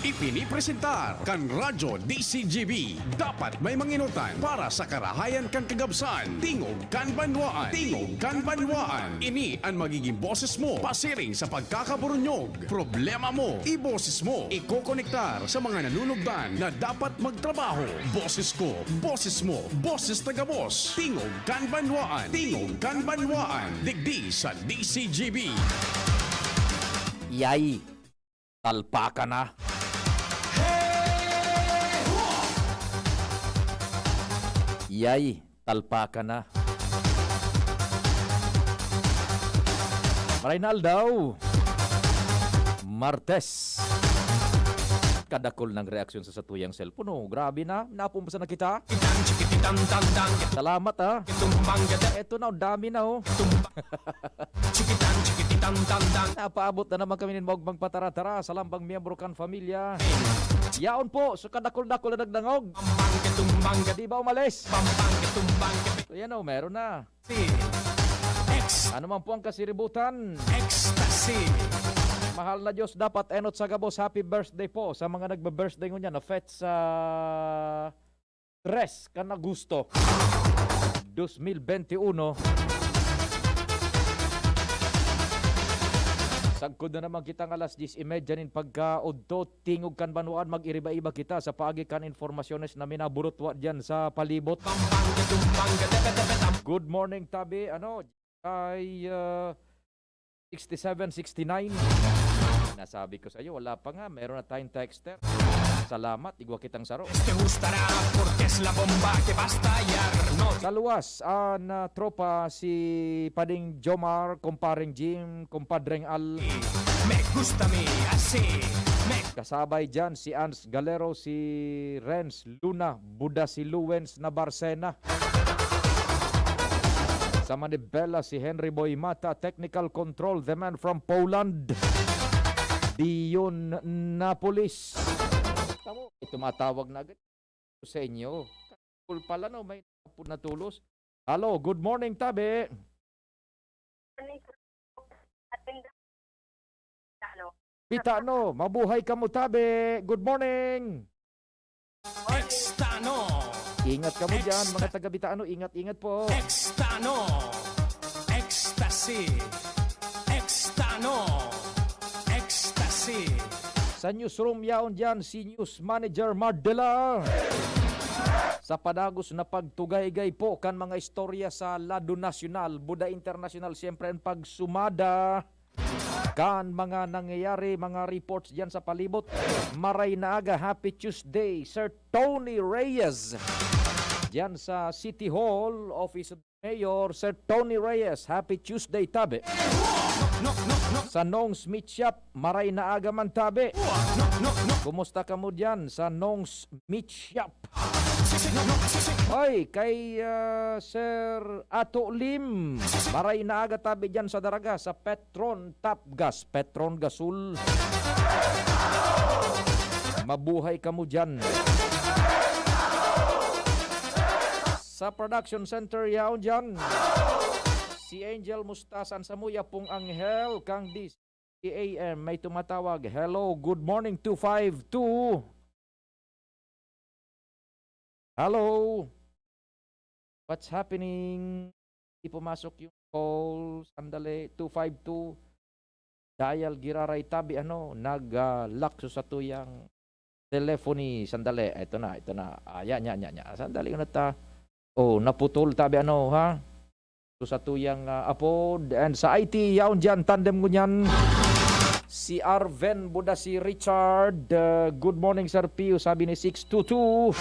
Ipinipresentar kan Radyo DCGB. Dapat may manginutan para sa karahayan kan kagabsan. Tingog kan banwaan. Tingog kan banwaan. Ini ang magiging boses mo pasiring sa pagkakaburunyog. Problema mo, iboses mo. Ikokonektar sa mga nanunugdan na dapat magtrabaho. Boses ko, boses mo, boses taga-boss. Tingog kan banwaan. Tingog kan banwaan. Digdi sa DCGB. Yay, talpa ka na. Yay, talpa ka na. Marinal daw. Martes. Kadakol ng reaksyon sa satuyang cellphone. Oh, grabe na. Napumpasa na kita. Salamat ha. Eto na, dami na oh. Napaabot na naman kami ng magbang patara-tara sa lambang miyembro kan familia. Yaon po, so kadakol-dakol na nagdangog. Di ba umalis? So yan o, meron na. Ano man po ang kasiributan? Ecstasy. Mahal na Diyos, dapat enot sa gabos. Happy birthday po sa mga nagbe-birthday nyo niya na fet sa 3 kan Agosto 2021. Sagkod na naman kitang alas 10:30 nin pagkaudto tingog kan banuan mag-iriba-iba kita sa paagi kan informasyones na minaburutwa dyan sa palibot. Good morning tabi, ay 6769. Nasabi ko sa iyo, wala pa nga, meron na tayong texter. Salamat, igwa kitang saro. Sa luwas, na tropa si Pading Jomar, kumparing Jim, kumpadreng Al. Kasabay dyan si Ans Galero, si Renz Luna, Buda si Luwens na Barsena. Sa Manibela si Henry Boy Mata, technical control, the man from Poland. Dion Napolis. Tumatawag na agad sa inyo. Cool pala no, may natulos. Hello, good morning tabi. Pitano, mabuhay ka mo tabi. Good morning. Extano. Ingat ka mo dyan, mga taga-Bitano. Ingat-ingat po. Extano. Ecstasy. Extano. Ecstasy. Sa newsroom yaon dyan, si News Manager Mardela. Sa padagos na pagtugay-gay po kan mga istorya sa Lado Nacional, Buda International, siyempre ang pagsumada kan mga nangyayari, mga reports dyan sa palibot. Maray na aga, happy Tuesday, Sir Tony Reyes. Dyan sa City Hall, Office of the Mayor, Sir Tony Reyes, happy Tuesday tabi. Sa Nong's Meat Shop, maray na aga man tabi. Kumusta ka mo dyan sa Nong's Meat Shop? Hoy, kay Sir Ato Lim, maray na aga tabi dyan sa Daraga, sa Petron Top Gas, Petron Gasul. Mabuhay ka mo dyan. Sa production center yaon dyan, si Angel Mustasan Samuya pong Anghel kang DCAM may tumatawag. Hello, good morning 252. Hello. What's happening? Di pumasok yung call. Sandali, 252. Dial giraray tabi nag-lock sa tuyang telephony. Sandali, ito na. Yan. Sandali ko na ta. Oh, naputol tabi ha? Sa tuyang apod. And sa IT, yaon dyan, tandem ko nyan. Si Arven, Buda si Richard. Good morning, Sir Pio. Sabi ni 622.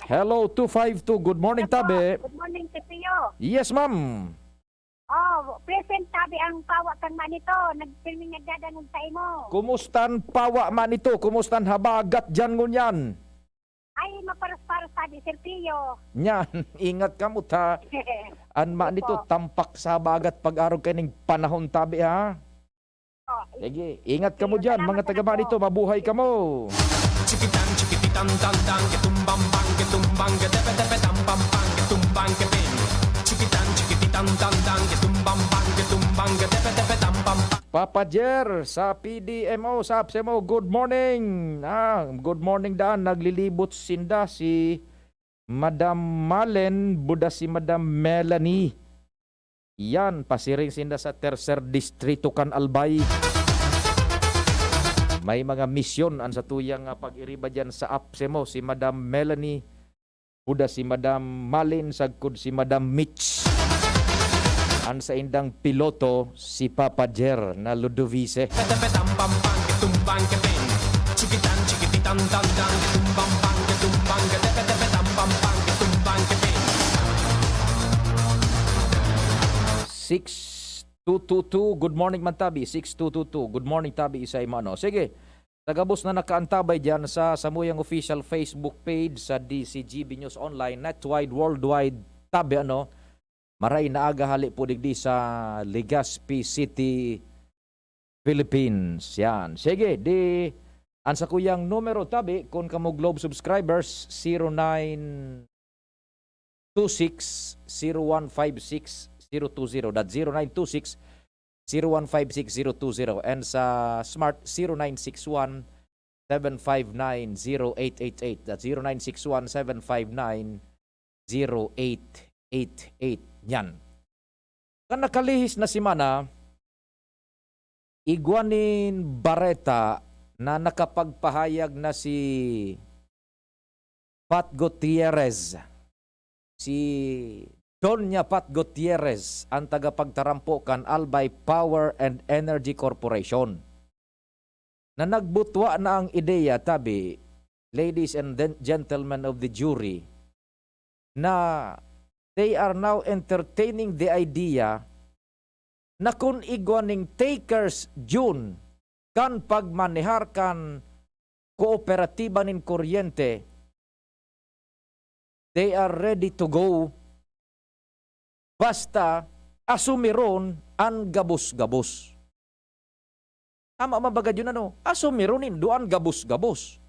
Hello, 252. Good morning, tabi. Good morning, Pio. Yes, ma'am. Oh, present tabi ang pawa kang manito. Nagpilming nagdadanong sa imo. Kumustan pawa man ito? Kumustan habagat dyan ngunyan? Ay, maparas-paras tabi, Sir Pio. Nyan, ingat ka mo ta. An man ito, tampak sa habagat pag-araw kaning panahon tabi ha. Oh, sige, ingat ka mo dyan, mga taga nito, mabuhay ka mo. Chikitan, chikititan, tantang, ketumbang, bang, ketumbang, ketepe, tepe, tampang, bang, ketumbang, keping. Chikitan, chikititan, tantang, ketumbang, bang, Papa Jer sa PDMO, sa APSEMO, good morning. Good morning daan. Naglilibot sinda si Madam Malen, buda si Madam Melanie. Yan, pasiring sinda sa Tercer Distrito kan Albay. May mga misyon an sa tuyang pag-iriba dyan sa APSEMO, si Madam Melanie, buda si Madam Malen, sagkod si Madam Mitch. Ang sa indang piloto, si Papa Jer na Ludovice. Petepetang pampang ketumbang keping Chikitan chikititan tandang ketumbang bang ketumbang ketepetepetang pampang ketumbang keping 6222, good morning man Tabi. 6222, good morning Tabi, isa imano. Sige, tagabos na nakaantabay dyan sa samuyang official Facebook page sa DCGB News Online, netwide, worldwide, Tabi maray na aga hali po digdi sa Legazpi City, Philippines. Yan. Sige, di ansa kuyang numero Tabi kung kamo Globe subscribers 0926-0156-020. That 0926-0156-020. And sa Smart 0961-759-0888. That's 0961-759-0888. Yan. Kan nakalihis na simana, Iguanin Barreta na nakapagpahayag na si Pat Gutierrez, si Doña Pat Gutierrez, ang tagapagtarampo kan Albay Power and Energy Corporation, na nagbutwa na ang ideya, Tabi, ladies and gentlemen of the jury, na they are now entertaining the idea na kung iguaning takers June kan pagmanehar kan kooperatiba nin kuryente, they are ready to go basta asumiron ang gabos-gabos. Tama mabagad yun asumironin doan gabos-gabos.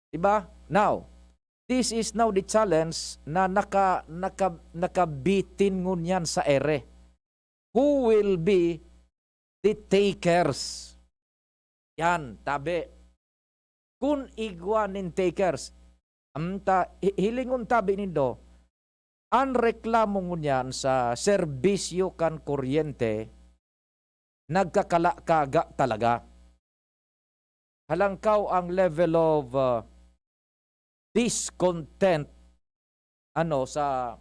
Diba? Now, this is now the challenge na nakabitin ngunyan sa ere. Who will be the takers? Yan, Tabi. Kung iguanin takers, hilingon Tabi nindo, ang reklamo ngunyan sa serbisyo kan kuryente, nagkakalakaga talaga. Halangkaw ang level of discontent sa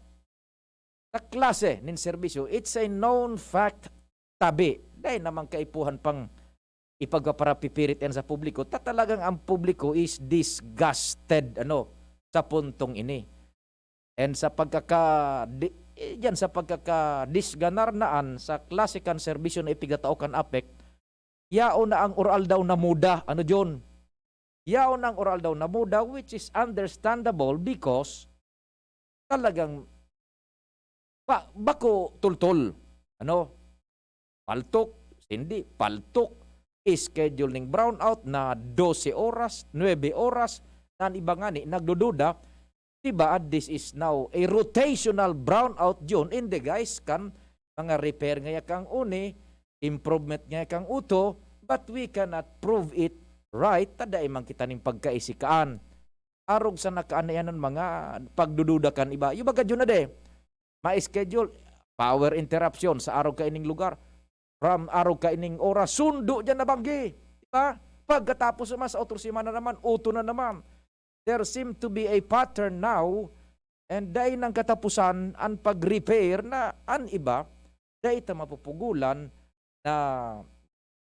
klase nin serbisyo. It's a known fact, Tabi. Dahil naman kaipuhan pang ipagpaparapipirit yan sa publiko. Talagang ang publiko is disgusted sa puntong ini. And sa pagkakadisganarnaan sa klase kan serbisyo na ipigatao kan APEC, yao na ang oral daw na muda. Yao na ang oral daw na muda, which is understandable because talagang bako tultol. Paltok, hindi, paltok. Schedule ning brownout na 12 oras, 9 oras, na iba nga nagdududa. Diba, this is now a rotational brownout yun. Hindi guys, kan mga repair nga kang uni, improvement nga kang uto, but we cannot prove it right. Taday man kita ning pagkaisikaan. Arog sa nakaanayanan mga pagdududakan iba. Yung bagad yun na ma-schedule, power interruption sa araw ka ining lugar. From araw ka ining oras, sundo dyan na banggi. Diba? Pagkatapos naman sa otro semana naman, uto na naman. There seem to be a pattern now, and dahil ng katapusan ang pag-repair na ang iba, dahil ito mapupugulan na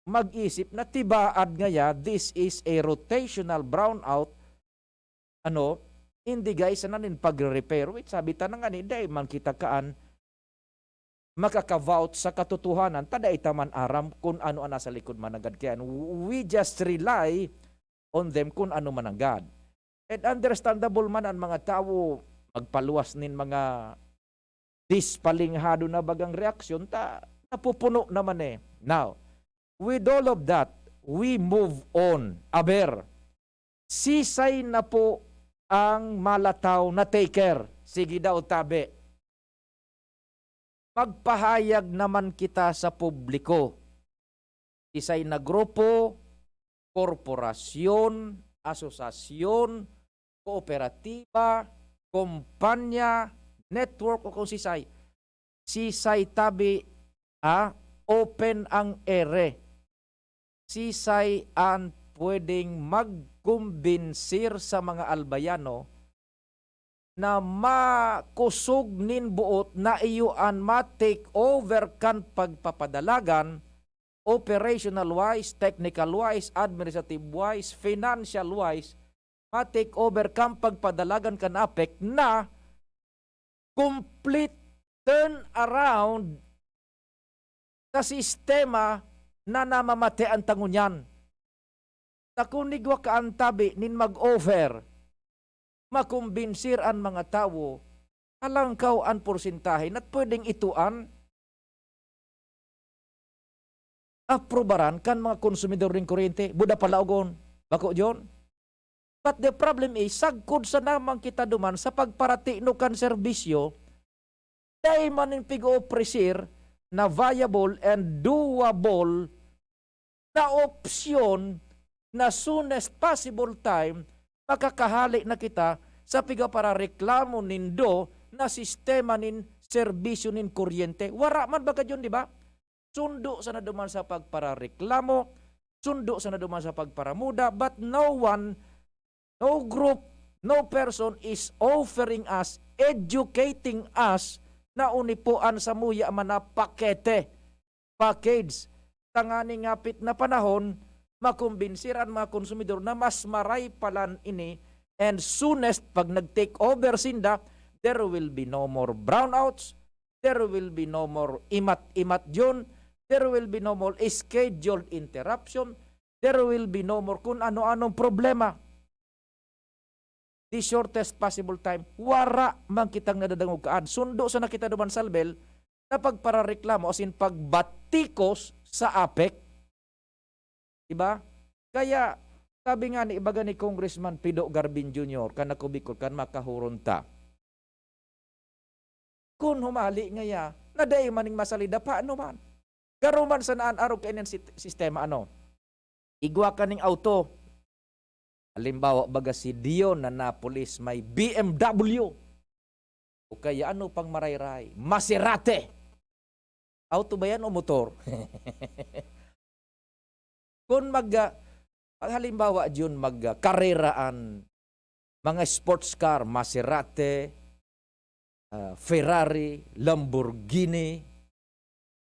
mag-isip na tibaad ngaya, this is a rotational brownout, hindi guys, nanin pag-repair, which sabi tanang dahil man kita kaan, makaka-vouch sa katotohanan, tada itaman aram kung ano ang nasa likod managad. Kaya we just rely on them kung ano managad. And understandable man ang mga tao magpaluwas nin mga dispalinghado na bagang reaksyon, napupuno naman Now, with all of that, we move on. Aber, sisay na po ang malataw na taker. Sige daw, Tabi. Magpahayag naman kita sa publiko Isay na grupo, korporasyon, asosasyon, kooperatiba, kumpanya, network o kung sisay tabi open ang ere. Sisay ang pwedeng magkumbinsir sa mga albayano na makusog nin buot na iyuan ma-take over kan pagpapadalagan operational wise, technical wise, administrative wise, financial wise, ma-take over kan pagpadalagan kan APEC na complete turn around sa sistema na namamate ang tangunyan. Nakunigwa ka ang tabi nin mag-over, makumbinsir ang mga tao, halangkaw ang porsintahe na pwedeng ituan, aprobaran kan mga konsumidor ng kuryente, buda palaugon, bako John. But the problem is, sagkod sa namang kita duman sa pagparati no kan serbisyo, dahil man yung pig-opresir na viable and doable na opsyon na soonest possible time makakahalik na kita sa piga para reklamo nindo na sistema nin serbisyo nin kuryente. Wara man baga yun, di ba? Sundo sa naduman sa pagparareklamo, sundo sa naduman sa pagparamuda, but no one, no group, no person is offering us, educating us na unipuan sa muya man na pakete, package. Tangani ngapit na panahon, makumbinsiran mga konsumidor na mas maray palan ini, and soonest pag nag-take over sinda, there will be no more brownouts, there will be no more imat-imat yun, there will be no more scheduled interruption, there will be no more kung ano-anong problema. The shortest possible time, wara man kitang nadadangugaan. Sundo sa nakita duman salbel na pagparareklamo asin pagbatikos sa APEC. Diba? Kaya, sabi nga ni ibaga ni Congressman Pido Garbin Jr., kan nakubikol kan makahurunta. Kung humali nga ya, naday maning masalida, paano man? Garuman sa naan araw kainin sistema, ano? Igwa ka ning auto. Halimbawa, baga si Dion na Napolis may BMW. O kaya ano pang marayray? Maserati. Auto ba yan o motor? Kung halimbawa dyan magkareraan, mga sports car, Maserati, Ferrari, Lamborghini,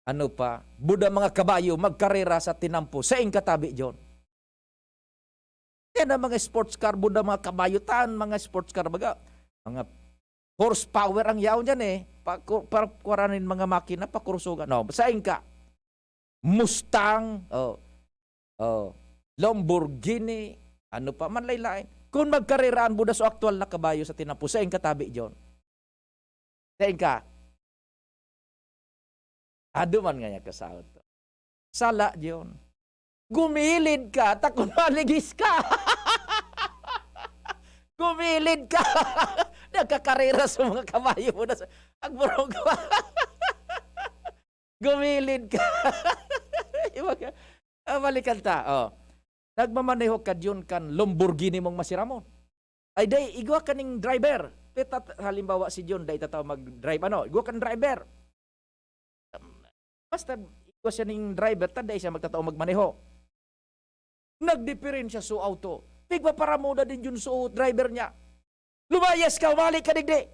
ano pa, buda mga kabayo, magkarera sa tinampo, sa katabi dyan. Yan ang mga sports car, buda mga kabayo, mga sports car, baga, mga horsepower ang yaon dyan para mga makina, pakursugan. No, saing ka, Mustang, Lamborghini, ano pa, manlaylay. Kung magkareraan, buda sa aktual na kabayo sa tinampo, saing katabi dyan. Saing ka, aduman nga niya kasahod. Sala dyan. Gumilid ka, takon maligis ka. Gumilid ka. Nagkakarera sa mga kabayo mo na sa agburong ka. Gumilid ka. Balikan ta. Oh. Nagmamaneho ka dyan kan Lamborghini mong masiramon. Ay day, igwa ka ning driver. Halimbawa si John, day tataw mag-drive. Ano? Igwa ka ng driver. Basta igwa siya ning driver, taday siya magtataw magmaneho. Nagdiferensya sa auto. Pigpa para muda din yun sa driver niya. Lumayas ka, umali ka digdi.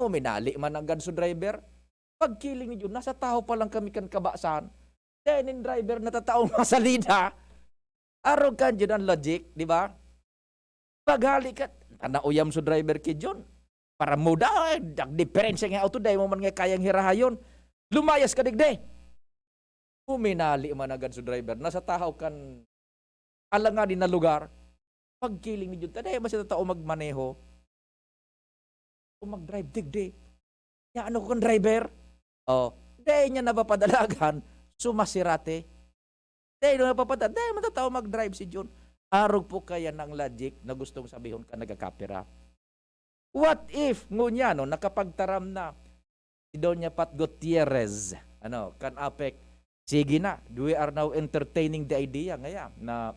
Minali man ang ganso driver. Pagkiling ni Jun, nasa tao pa lang kami kan kabasan. Dahil yung driver na tataong masalida. Arog ka dyan ang logic, di ba? Paghali ka, nauyam sa driver ki Jun. Para muda, nagdiferensya ng auto, dahil mo man nga kayang hirahayon. Lumayas ka digdi. Minali man ang ganso driver. Nasa tao kan alanganin na lugar, pagkiling ni Jun, taday masya tao magmaneho, o mag-drive digdi. Ya, ano ko kang driver? Dahil niya napapadalagan, sumasirate. Dahil napapadalagan, dahil matatao mag-drive si Jun. Arog po kaya ng logic na gustong sabihon ka nagkakapira. What if, ngunya, no, nakapagtaram na si Doña Pat Gutierrez, kan APEC, Sige na, we are now entertaining the idea ngaya na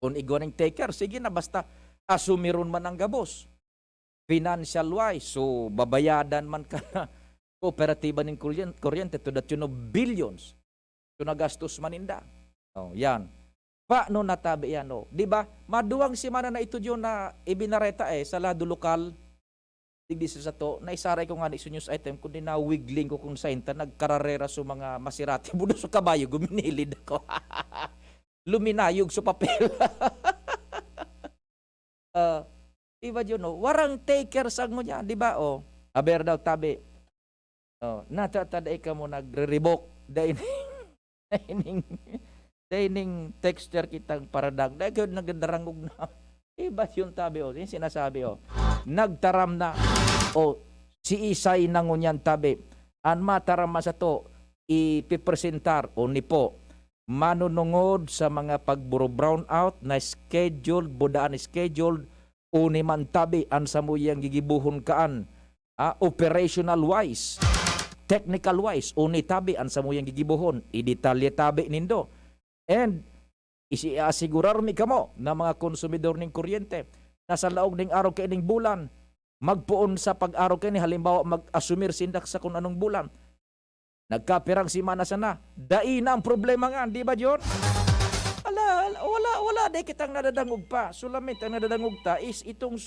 kung igwaning taker, sige na, basta asumiron man ang gabos. Financial wise, so babayadan man ka na kooperatiba ng kuryente to the tune of billions. So nagastos maninda. Oh, yan. Paano natabi yan? Oh? Di ba? Maduwang si mana na ito yun na ibinareta sa lado lokal. Digdi sa to, naisaray ko nga ni news item, kundi na wigling ko kung sa inta, nagkararera sa mga Maserati. Budo sa kabayo, guminilid ako. Luminayog sa papel. Iba yun, no? Warang taker sang mo niya, di ba? Oh, aber daw tabi. Oh, natataday ka mo nagre-revoke. Dining texture kitang paradag. Dahil ko nagdarangog na. Iba yung tabi, oh. Yung sinasabi, oh. Nagtaram na, o si Isay nangunyan tabi, an mataram sa to, ipipresentar o nipo, manunungod sa mga pagburo brownout na scheduled, budaan scheduled, o ni man tabi, an samuyang gigibuhon kaan, operational wise, technical wise, o ni tabi, an samuyang gigibuhon, idetalye tabi nindo. And, isiasigurar mi kamo na mga konsumidor ng kuryente, nasa laog ning araw kay ning bulan, magpuon sa pag-araw kay ni halimbawa mag-asumir sindak sa kung anong bulan. Nagkapirang si mana sana. Dai na ang problema nga, di ba John? Wala, di kitang nadadangog pa. Sulamit ang nadadangog ta is itong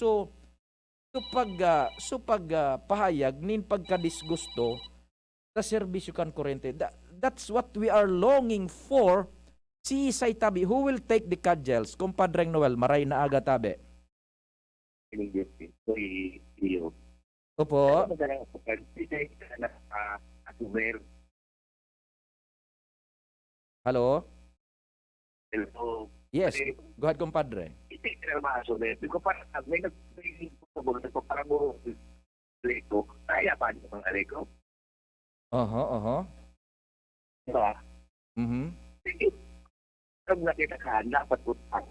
pahayag nin pagkadisgusto sa serbisyo kan kuryente. That's what we are longing for. Si Isay tabi, who will take the cudgels? Kumpadreng Noel, maray na aga tabi. Opo. Hello? Hello. Yes. Go ahead, kumpadre. Hindi na ma-assume. Because parang may nagpapagod ko parang mo leko. Kaya pa niyo mga leko? Diba? Sige. Pag nakita ka, dapat utang.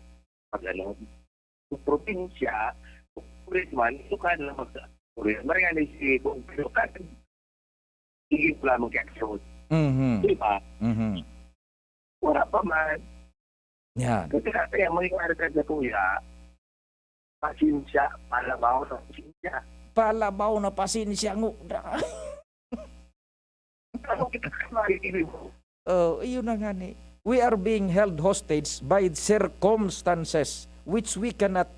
Pag ano, kung probinsya, kung man, ito ka na mag-Korea. Maringan si kung pero ka, higit pala mag-action. Diba? Wala pa man. Yan. Kasi kaya mangyayari ka na kuya, pasensya, palabaw na pasensya. Palabaw na pasensya ngo. Ano kita makikinig mo? Iyon na nga ni. We are being held hostage by circumstances which we cannot,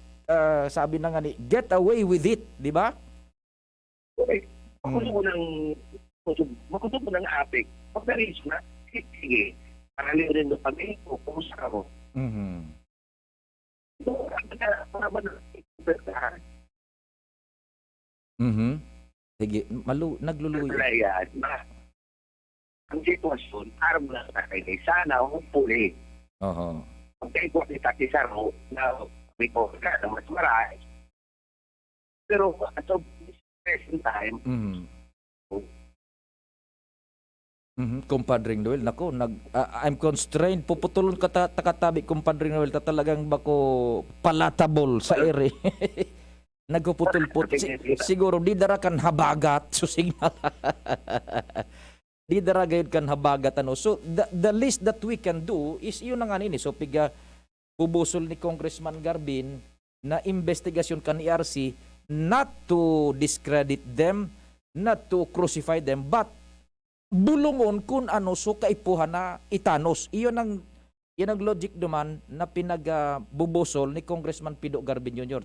sabi na nga ni, get away with it. Di ba? Okay. Makusog mo ng apik. Pagdaris na, sige. Parali rin doon kami, pupusa ka mo. Sige, nagluluyo. Kaya na, ang sitwasyon, aram na sa kayo, sana hopefully, pagkaikot ni Tati Saro, na may ka na mas marami. Pero at the present time, Kumpadring Noel, nako, I'm constrained. Puputulon ka takatabi, Kumpadring Noel, talagang bako palatable sa ere. Nagpuputulput. Siguro, di dara kan habagat. So, signal. Di dara gayud kan habagat. Ano. So, the least that we can do is yun na nga nini. So, piga bubusol ni Congressman Garbin na investigasyon kan ERC not to discredit them, not to crucify them, but bulungon kung ano so kaipuhan na itanos. Iyon ang logic duman na pinagbubusol ni Congressman Pido Garbin Jr.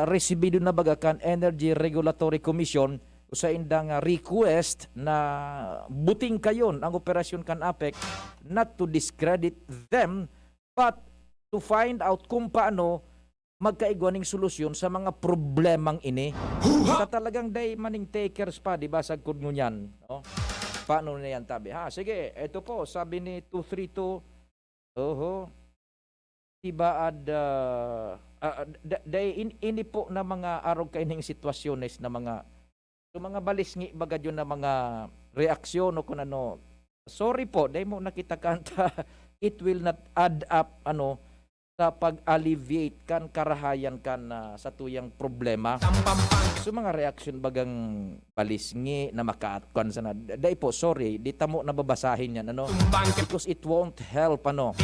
Resibido na bagakan Energy Regulatory Commission sa indang request na buting kayon ang operasyon kan APEC, not to discredit them but to find out kung paano magkaigwaning solusyon sa mga problemang ini. Sa talagang day maning takers pa, di ba, sagkod mo yan. No? Paano na yan tabi? Sige, ito po, sabi ni 232, diba ini po na mga arog kaining sitwasyones na mga balisngi bagad yun na mga reaksyon o kung ano. Sorry po, dahil mo nakita kanta, it will not add up na pag-alleviate kan karahayan kan sa tuyang problema. So mga reaction bagang palisngi na makaatkan sana. Dai po, sorry, di tamo nababasahin yan, ano? Because it won't help, ano?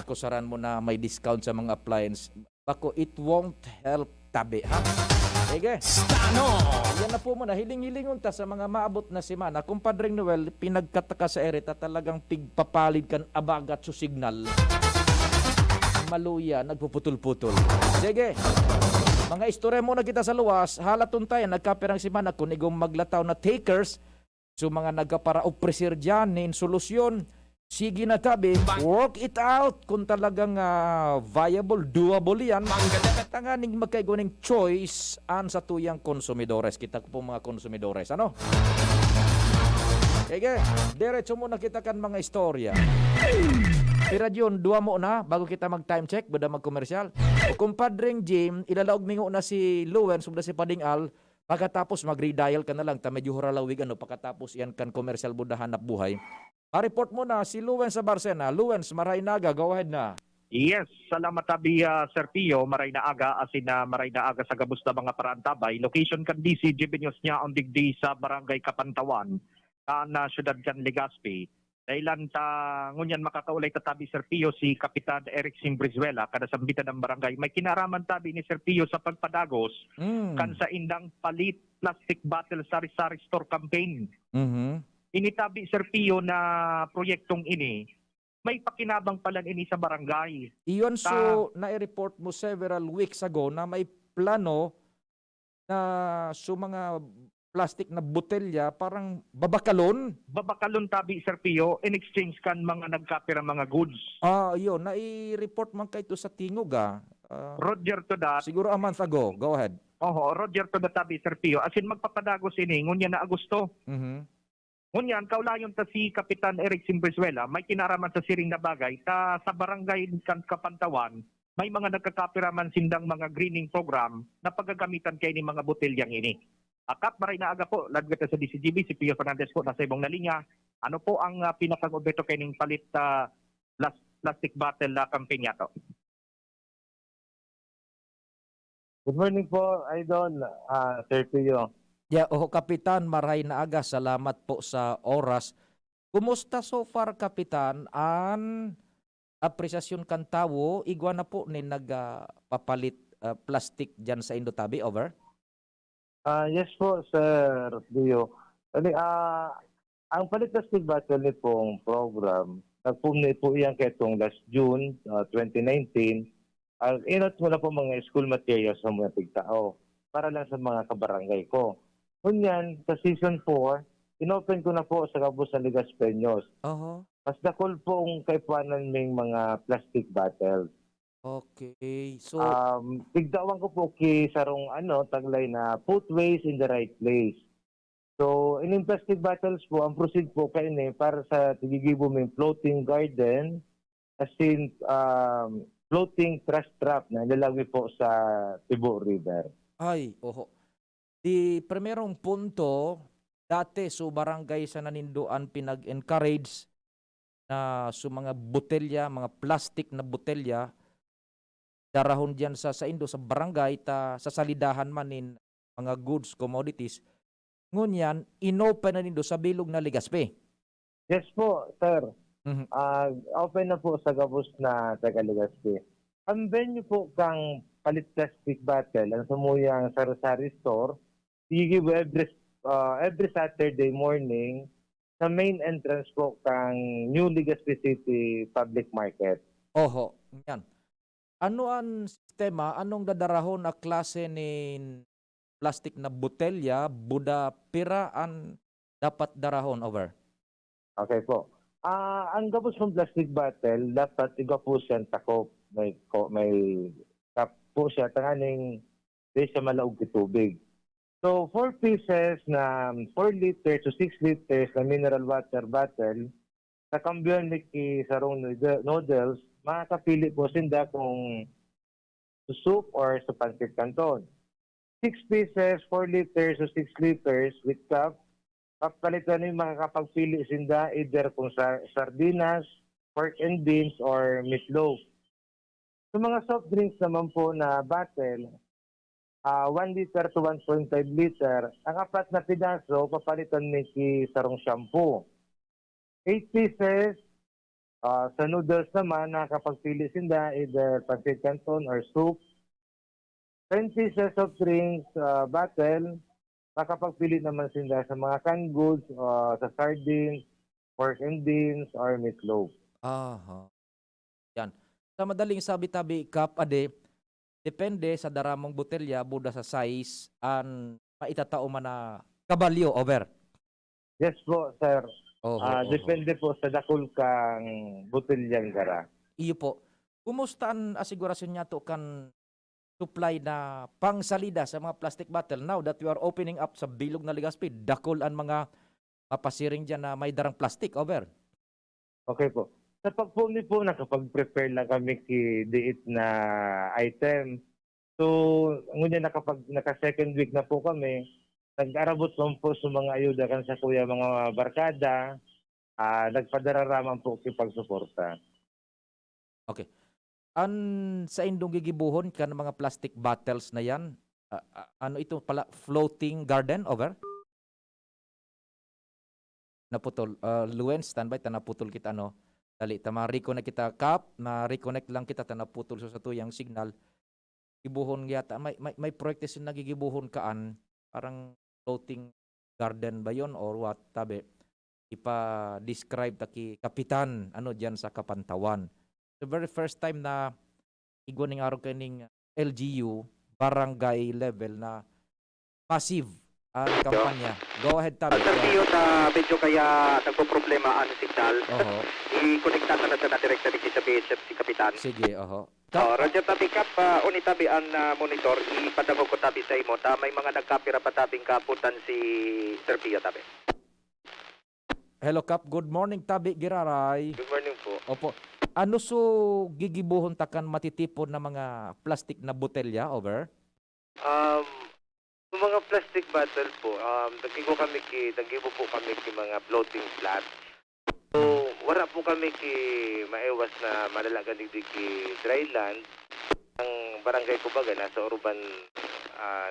Ako saran mo na may discount sa mga appliance. Bako, it won't help tabi, ha? Sige. Yan na po muna. Hiling-hilingon ta sa mga maabot na semana. Kung Padring Noel, pinagkataka sa erita talagang pigpapalid kan abagat sa signal. Maluya, nagpuputol-putol. Sige. Mga istorya muna kita sa luwas. Halatun tayo, nagkapirang semana kung igong maglataw na takers. So mga nagkapara-opresir dyan, nin solusyon. Sige na tabi, work it out kung talagang viable, doable yan. Tanganing magkaigoning choice an sa tuyang konsumidores. Kita ko po mga konsumidores, ano? Sige, diretso muna kita kan mga istorya. Pira yun, duwa mo na bago kita mag-time check, bada mag-komersyal. Kung Padring Jim, ilalaog mingo na si Luwen, subda si Pading Al, pagkatapos mag-redial ka na lang, ta medyo huralawig, ano, pagkatapos yan kan komersyal buda hanap buhay. Report mo na si Luwen sa Barsena. Luwen, maray naga, go ahead na. Yes, salamat tabi Sir Pio, maray na aga asin na maray na aga sa gabos na mga parantabay. Location kan DCGB News niya on digdi sa Barangay Kapantawan, na syudad kan Legazpi. Dahilan ta ngunyan makakaulay tatabi Sir Pio si Kapitan Eric Simbrizuela kada sambitan ng barangay. May kinaraman tabi ni Sir Pio sa pagpadagos kan sa indang palit plastic bottle sari-sari store campaign. Initabi Sir Pio na proyektong ini may pakinabang pala ini sa barangay. Iyon so na-report mo several weeks ago na may plano na so mga plastic na botelya parang babakalon. Babakalon tabi Sir Pio in exchange kan mga nagkapira mga goods. Yun, na-report man kayo sa Tingog Roger to that. Siguro a month ago. Go ahead. Roger to that tabi Sir Pio. Asin magpapadagos ini ngunyan na Agosto. Ngunyan, kaulayon ta si Kapitan Eric Simbrizuela, may kinaraman sa siring na bagay, ta sa barangay kan Kapantawan, may mga nagkakapiraman sindang mga greening program na paggagamitan kay ni mga botelyang ini. Akap, maray na aga po, lagkat sa DCGB, si Pio Fernandez po, nasa ibong na linya. Ano po ang pinakang-obeto kay ning palit plastic bottle na kampanya to? Good morning po, Idol, Sir Pio. Kapitan, maray na aga. Salamat po sa oras. Kumusta so far, Kapitan? An apresyasyon kan tawo, igwa na po ni nagpapalit plastic dyan sa Indotabi, over? Yes po, Sir Pio. Ang palit plastic bottle ni pong program, nagpumni po iyan ketong last June 2019. Inot mo na po mga school materials sa mga tigtao para lang sa mga kabarangay ko. Kunyan, sa season 4, inopen ko na po sa Kabus ng Ligas Peños. Mas dakol po ang kaipanan ng mga plastic bottles. Okay. So, tigdawang ko po kay sarong taglay na put waste in the right place. So, in plastic bottles po, ang proceed po kayo para sa tigigibo may floating garden, as in floating trash trap na nilalagay po sa Tibo River. Di primerong punto, dati so barangay sa naninduan pinag-encourage na so mga botelya, mga plastic na botelya, darahon diyan sa Indo, sa barangay, sa salidahan manin mga goods, commodities. Ngunyan, inopen na nindo sa bilog na Legazpi. Yes po, sir. Open na po sa Gabos na taga Legazpi. Ang venue po kang palit plastic bottle, ang sumuyang sari-sari store, give every Saturday morning sa main entrance po kang New Legazpi City Public Market. Yan. Ano ang sistema, anong dadarahon na klase ni plastic na botelya, buda pira ang dapat darahon, over? Okay po. Ang gabos ng plastic bottle, dapat iga po siyang takop. May cup po siya, tanganing di siya malaog tubig. So, 4 pieces na 4 liters to 6 liters na mineral water bottle, sa kambyon ni sarong noodles, makakapili po sinda kung sa soup or sa pancit canton. 6 pieces, 4 liters to 6 liters with cup, papalitan yung makakapagpili sinda either kung sardinas, pork and beans, or meatloaf. Sa mga soft drinks naman po na bottle, 1 liter to 1.5 liter, ang apat na pidaso, papalitan ni ki sarong shampoo. 8 pieces, sa noodles naman, nakakapagpili sinda either pancit canton or soup. 10 pieces of drinks, bottle, nakakapagpili naman sinda sa mga canned goods, sa sardines, pork and beans, or meatloaf. Aha. Yan. Sa madaling sabi-tabi, Kap, ade, depende sa daramong botelya, buda sa size, an maitatao man na kabalyo, over. Yes po, sir. Oho, oho. Depende po sa dakol kang botelyang gara. Iyo po. Kumusta ang asigurasyon niya to kan supply na pangsalida sa mga plastic bottle now that you are opening up sa Bilog na Legazpi, dakol ang mga mapasiring dyan na may darang plastic, over. Okay po. Sa pagpuli po, nakapag-prepare lang kami diit na item. So, ngunyan naka-second week na po kami, nag-arabot man po sa mga ayuda kan sa kuya mga barkada, nagpadararaman po kipagsuporta. Okay. Sa indong gigibuhon kan mga plastic bottles na yan, ano ito pala, floating garden, over? Naputol. Luen, standby, naputol kita, no? Dali, ma-reconnect kita, Kap, ma-reconnect lang kita, naputol sa tuyang signal. Gibuhon yata, may proyekto sin nagigibuhon kaan, parang floating garden ba yon or what, tabi? Ipa-describe taki kapitan, ano dyan sa Kapantawan. The very first time na iguaning araw kaning LGU, barangay level na massive ang kampanya. Go ahead, Tabi. Sir Pio, na medyo kaya nagpo-problema ang signal. Oho. I-connecta na sa direkta di sa BHF si Kapitan. Sige, oho. Roger Tabi Kap, uni tabi ang monitor, ipadagog ko tabi sa imo. May mga nagkapira pa tabing kaputan si Sir Pio Tabi. Hello, Kap. Good morning, Tabi Giraray. Good morning po. Opo. Ano so gigibuhon takan matitipon na mga plastic na botelya, over? Yung mga plastic bottle po, dagibo po kami ki mga floating flat. So, wala po kami ki maiwas na malalagan digdig ki dry land. Ang barangay ko baga nasa urban,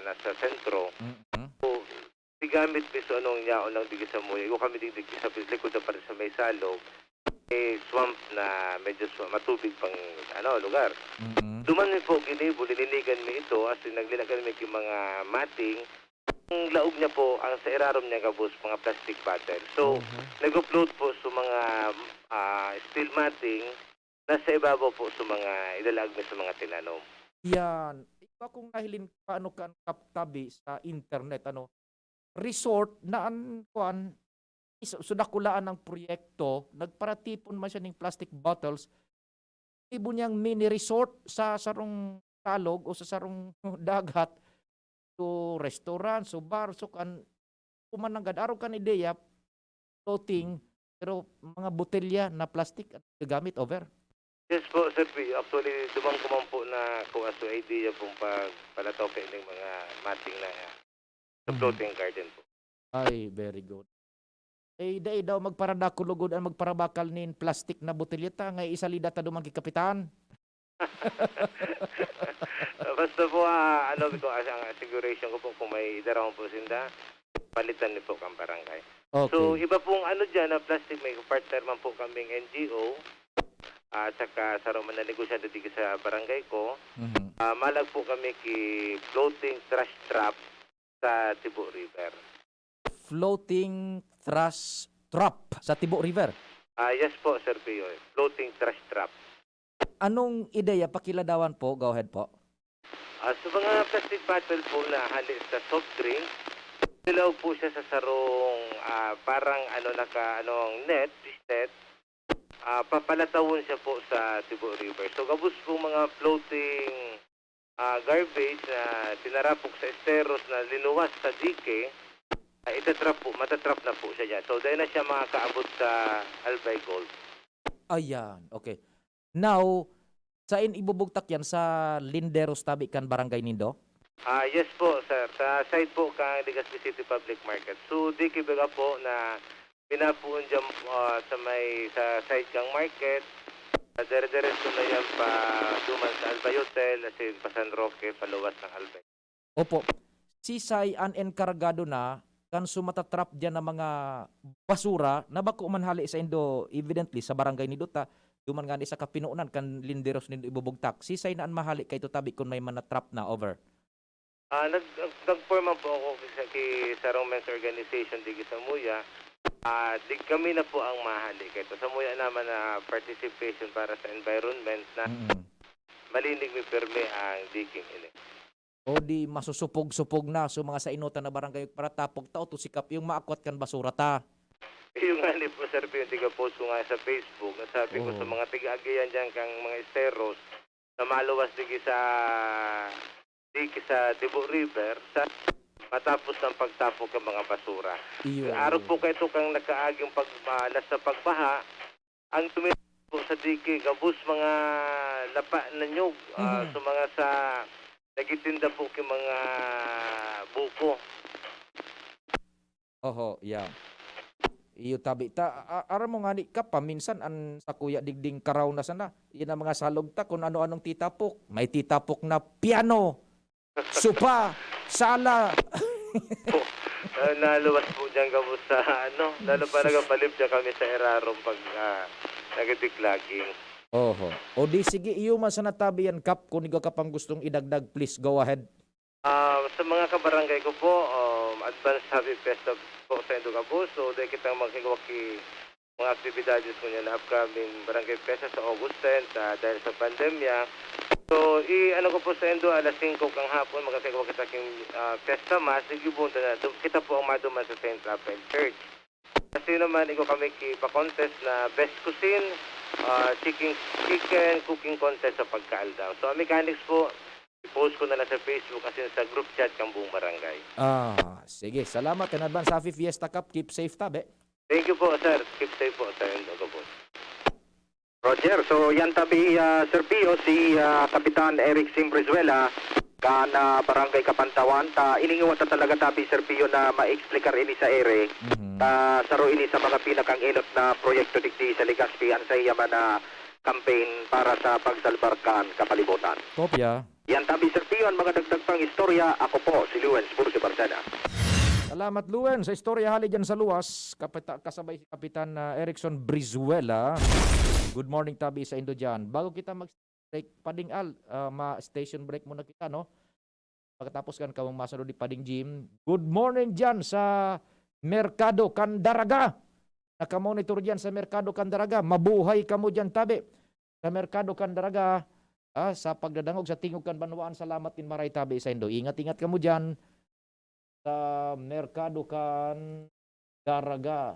nasa sentro. Mm-hmm. So, tigamit piso anong yaon lang digid sa muya. Igo kami digdig sa likod na para sa may salog. Swamp na medyo matubig pang lugar. Mm-hmm. Duman mi po ginibo, liniligan mi ito as naglinagan mi yung mga mating. Ang laog niya po, ang sa irarom niya kabus, mga plastic bottle. So, nag-upload po sa mga steel mating nasa ibabaw po sa mga idalag mi sa mga tinanom. Yan. Ikaw kung nahilin paano kan Kaptabi sa internet, resort na kuan sudakulaan ng proyekto, nagparatipon man siya ng plastic bottles, ibo niyang mini resort sa sarong talog o sa sarong dagat, to restaurant, so bar, so kan kumananggad araw kan ideya floating pero mga botelya na plastic at gagamit, over. Yes po, Sir P. Actually, dumang ko man po na kung aso idea pong palataw ng mga mating na sa floating garden po. Ay, very good. Dahil daw magparadakulugod ang magparabakal nin plastic na botelyeta nga isalida ta dumang kapitan. Basta po, ang asiguration ko po kung may idaraw po sinda, palitan niyo po kang barangay. Okay. So, iba pong dyan na plastic, may partner man po kaming NGO, at saka sa Roman na negosyado dito sa barangay ko, malag po kami ki floating trash trap sa Tibo River. Floating trash trap sa Tibo River. Yes po, Sir Pio. Floating trash trap. Anong ideya pakiladawan po? Go ahead po. Sa mga plastic bottle po na halis sa soft drink, dilaw po siya sa sarong parang net, fish net. Papalatawon siya po sa Tibo River. So, gabos po mga floating garbage na tinarapok sa esteros na linuwas sa dike, matatrap na po siya dyan. So, dahil na siya makakaabot sa Albay Gold. Ayan, okay. Now, saan ibubugtak yan? Sa Linderos Tabi kan Barangay Nindo? Yes po, sir. Sa site po kang Legazpi City Public Market. So, di kibaga po na pinapuon dyan sa site kang market. Dire-diretso na yan pa duman sa Albay Hotel, asin pa San Roque, paluwas ng Albay. Opo. Sisay an enkargado na kan sumatatrap diyan ng mga basura na bako manhali sa indo evidently sa barangay ni Duta duman nga ni sa kapinuunan kan linderos nindo ibubugtak. Sisay na an mahali kay tutabi kun may manatrap na over. Nag-forma po ako sa Romance Organization di sa Muya. Di kami na po ang mahali. Kaya sa Muya naman na participation para sa environment na malinig may perme ang digging ini. O di masusupog-supog na so mga sa inutan na barangay para tapog tao to sikap yung maakwat kan basura ta. Yung nga ni po, sir, yung tiga-post ko nga sa Facebook, nasabi ko sa mga tiga-agiyan dyan kang mga esteros na maluwas digi sa Tibo River sa matapos ng pagtapog ng mga basura. Araw po kayo kang nakaaging pagmalas sa pagbaha, ang tumira po sa diki, gabus mga lapa na nyug, so mga sa nagitinda po kay mga buko. Oho, yeah. Iyo tabi ta ara mo nga ni ka paminsan an sa kuya digding karaw na sana. Iyan ang mga salog ta kung ano-anong titapok. May titapok na piano, sopa, sala. Naluwas po dyan kamo sa lalo pa nagapalip dyan kami sa Erarong pag nagatiklaging. Oho. O di sige iyo man sa natabi yan kap kung ikaw ka pang gustong idagdag please go ahead. Sa mga kabarangay ko po, advance happy festa po sa Indugabuso. Dahil kitang magkiwaki mga aktibidades ko niya na upcoming barangay festa sa August 10 dahil sa pandemya. So, ano ko po sa Indo, alas 5 kang hapon, magkakawa kita aking festa mass. Sigibunta na, kita po ang maduman sa St. Raphael Church. Kasi naman, ikaw kami pa-contest na best cuisine, chicken cooking contest sa pagkaaldaw. So, ang mechanics po, i-post ko na lang sa Facebook kasi sa group chat kang buong barangay. Sige. Salamat in advance. Happy Fiesta Cup. Keep safe tabi. Thank you po, sir. Keep safe po sa Indugabuso. Roger, so yan tabi Sir Pio, si Kapitan Eric Simbrizuela kan Barangay Kapantawan ta iningiwan ta talaga tabi Sir Pio na ma-explikar ini sa ere saro ini sa mga pinakang inot na proyekto digdi sa Legazpi an sa yaman na campaign para sa pagsalbarkan kapalibutan. Kopya. Yan tabi Sir Pio ang mga dagdag pang istorya. Ako po si Luens Burse Barcena. Salamat Luen sa istorya hali dyan sa luwas. Kasabay si Kapitan Erickson Brizuela. Good morning tabi sa Indo dyan. Bago kita mag-break, Pading Al, ma-station break muna kita, no? Pagkatapos kan kawang masunod di Pading Jim. Good morning dyan sa Merkado Candaraga. Nakamonitor dyan sa Merkado Candaraga. Mabuhay ka mo dyan tabi. Sa Merkado Candaraga, sa pagdadangog sa Tingog Kanbanwaan, salamat din maray tabi sa Indo. Ingat-ingat ka mo dyan sa Merkado Candaraga.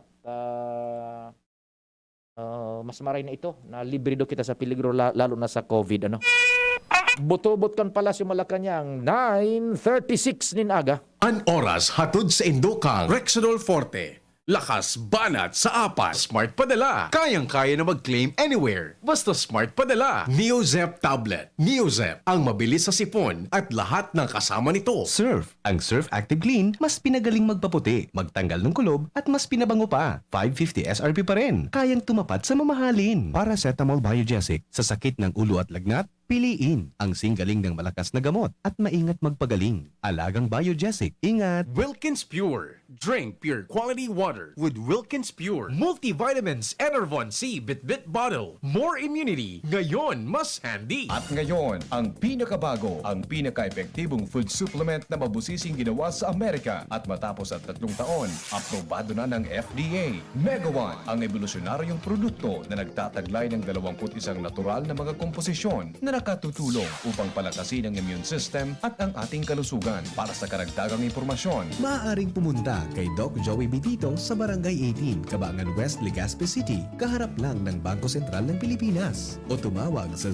Mas maray na ito na libre do kita sa peligro lalo na sa COVID Butobot kan Palasyo Malacañang 9:36 nin aga. An oras hatod sa Indokang Rexodol Forte. Lakas banat sa apat. Smart padala. Kayang-kaya na mag-claim anywhere. Basta smart padala. NeoZep Tablet. NeoZep. Ang mabilis sa sipon at lahat ng kasama nito. Surf. Ang Surf Active Clean, mas pinagaling magpaputi, magtanggal ng kulob, at mas pinabango pa. 550 SRP pa rin. Kayang tumapat sa mamahalin. Paracetamol Biogesic. Sa sakit ng ulo at lagnat, piliin ang singgaling ng malakas na gamot at maingat magpagaling. Alagang Biogesic. Ingat! Wilkins Pure. Drink pure quality water with Wilkins Pure. Multivitamins Enervon C Bit-Bit Bottle. More immunity. Ngayon, mas handy. At ngayon, ang pinakabago, ang pinaka-epektibong food supplement na mabusising ginawa sa Amerika at matapos at 3 taon, aprobado na ng FDA. Mega One, ang evolusyonaryong produkto na nagtataglay ng 21 natural na mga komposisyon na nakatutulong upang palakasin ang immune system at ang ating kalusugan. Para sa karagdagang impormasyon, Maaaring pumunta kay Doc Joey Bitito sa Barangay 18, Cabangan West, Legazpi City, kaharap lang ng Bangko Sentral ng Pilipinas. O tumawag sa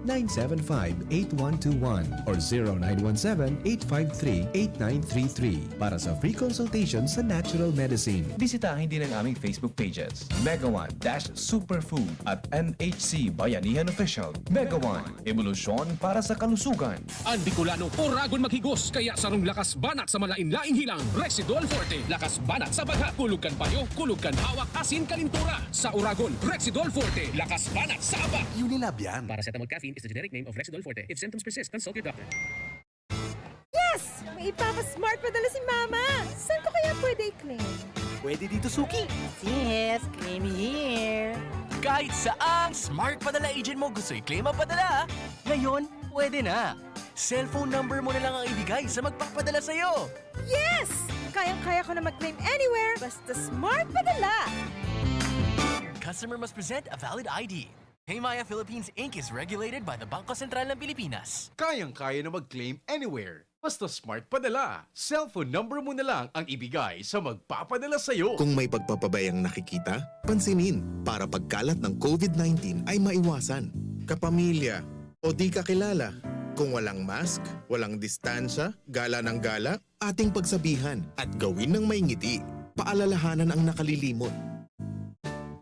0998-975-8121 or 0917-853-8933 para sa free consultation sa natural medicine. bisitahin din ang aming Facebook pages, Mega One-Superfood at NHC Bayanihan Official. Mega Mega One, ebolusyon para sa kalusugan. Ang Bicolano, oragon maghigos, kaya sarong lakas banat sa malain-laing hilang. Rexidol Forte, lakas banat sa bagha, kulugkan payo, kulugkan hawak, asin kalintura. Sa oragon, Rexidol Forte, lakas banat sa aba. Unilab yan. Paracetamol caffeine is the generic name of Rexidol Forte. If symptoms persist, consult your doctor. Yes! May ipapa-smart padala si Mama! Saan ko kaya pwede i-claim? Pwede dito, Suki. Yes, claim here. Kahit saang smart padala agent mo gusto i-claim ang padala, ngayon, pwede na. Cellphone number mo na lang ang ibigay sa magpapadala sa'yo. Yes! Kayang-kaya ko na mag-claim anywhere, basta smart padala. Customer must present a valid ID. Paymaya Philippines Inc. is regulated by the Bangko Sentral ng Pilipinas. Kayang-kaya na mag-claim anywhere. Basta smart padala. Cellphone number mo na lang ang ibigay sa magpapadala sa'yo. Kung may pagpapabayang nakikita, pansinin para pagkalat ng COVID-19 ay maiwasan. Kapamilya o di kakilala. Kung walang mask, walang distansya, gala ng gala, ating pagsabihan at gawin ng may ngiti. Paalalahanan ang nakalilimot.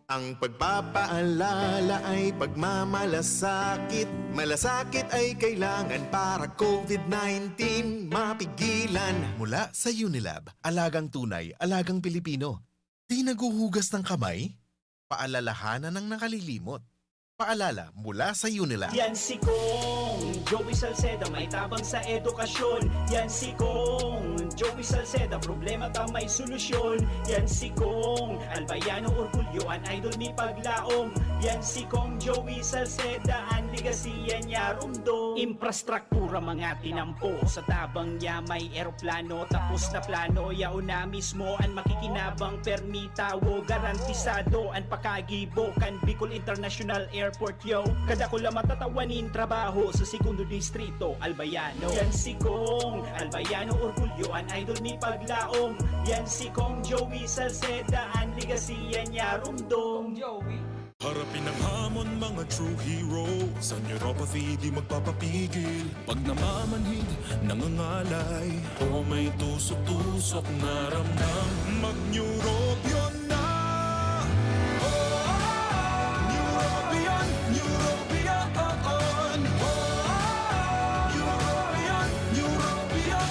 Ang pagpapaalala ay pagmamalasakit. Malasakit ay kailangan para COVID-19 mapigilan. Mula sa Unilab, alagang tunay, alagang Pilipino. Di naguhugas ng kamay? Paalalahanan ng nakalilimot. Paalala mula sa Unilab. Yan si Kong Joey Salceda, may tabang sa edukasyon. Yan si Kong Joey Salceda, problema ba may solusyon. Yan si Kong Albayano Orgulyo, an idol ni Paglaom. Yan si Kong Joey Salceda, ang ligasiya niya rumdo. Infrastruktura mga tinampo, sa tabang niya may eroplano. Tapos na plano, yaon na mismo ang makikinabang permitawo. Garantisado ang pakagibo kan Bicol International Airport yo. Kada ko lang matatawanin trabaho sa segundo distrito Albayano. Yan si Kong Albayano Orgulyo, an idol ni Paglaom. Yan si Kong Joey Salceda, ang ligasiya niya rumdong. Harapin ang hamon mga true hero. Sa neuropathy di magpapapigil. Pag namamanhid, nangangalay, o may tusok-tusok na ramdam, mag-neurobion na. Neurobion, Neurobion. Neurobion, Neurobion.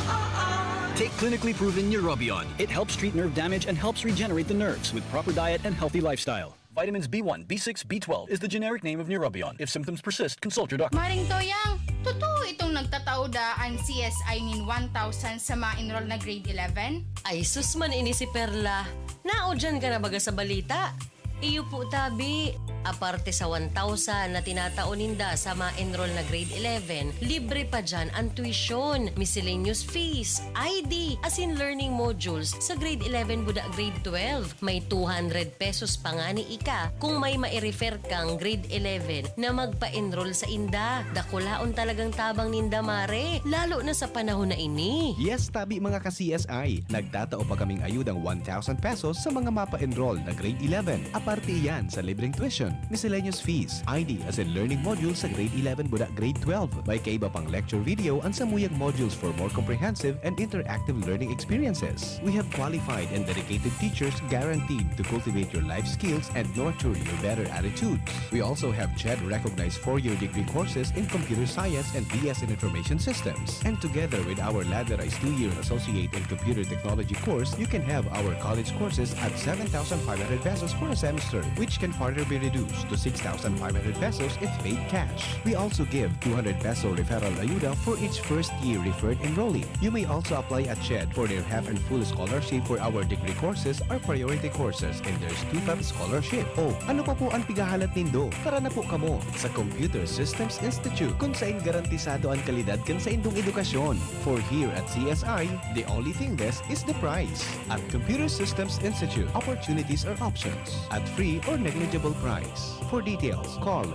Take clinically proven Neurobion. It helps treat nerve damage and helps regenerate the nerves with proper diet and healthy lifestyle. Vitamins B1, B6, B12 is the generic name of Neurobion. If symptoms persist, consult your doctor. Maring Toyang, totoo itong nagtatauda ang CSI nin 1,000 sa ma-enroll na grade 11? Ay, sus man ini si Perla. Nao dyan ka na baga sa balita. Iyo po tabi. Aparte sa 1,000 na tinataoninda sa ma-enroll na grade 11, libre pa dyan ang tuition, miscellaneous fees, ID, as in learning modules sa grade 11 buda grade 12. May 200 pesos pa nga ni Ika kung may ma-refer kang grade 11 na magpa-enroll sa inda. Dakulaon talagang tabang ninda mare, lalo na sa panahon na ini. Yes, tabi mga ka-CSI. Nagtatao pa kaming ayudang 1,000 pesos sa mga mapa-enroll na grade 11. Aparte yan sa libreng tuition, miscellaneous fees, ID as in learning modules sa grade 11 buda grade 12. May kaiba pang lecture video ang samuyang modules for more comprehensive and interactive learning experiences. We have qualified and dedicated teachers guaranteed to cultivate your life skills and nurture your better attitudes. We also have CHED-recognized 4-year degree courses in computer science and BS in information systems. And together with our ladderized 2-year associate in computer technology course, you can have our college courses at 7,500 pesos for a semester, which can further be reduced to 6,500 pesos if paid cash. We also give 200 peso referral ayuda for each first-year referred enrollee. You may also apply at CHED for their half and full scholarship for our degree courses or priority courses and their student scholarship. O, ano pa po ang pigahalat nindo? Tara na po kamo sa Computer Systems Institute kung saan garantisado ang kalidad kan sa indong edukasyon. For here at CSI, the only thing best is the price. At Computer Systems Institute, opportunities are options at free or negligible price. For details, call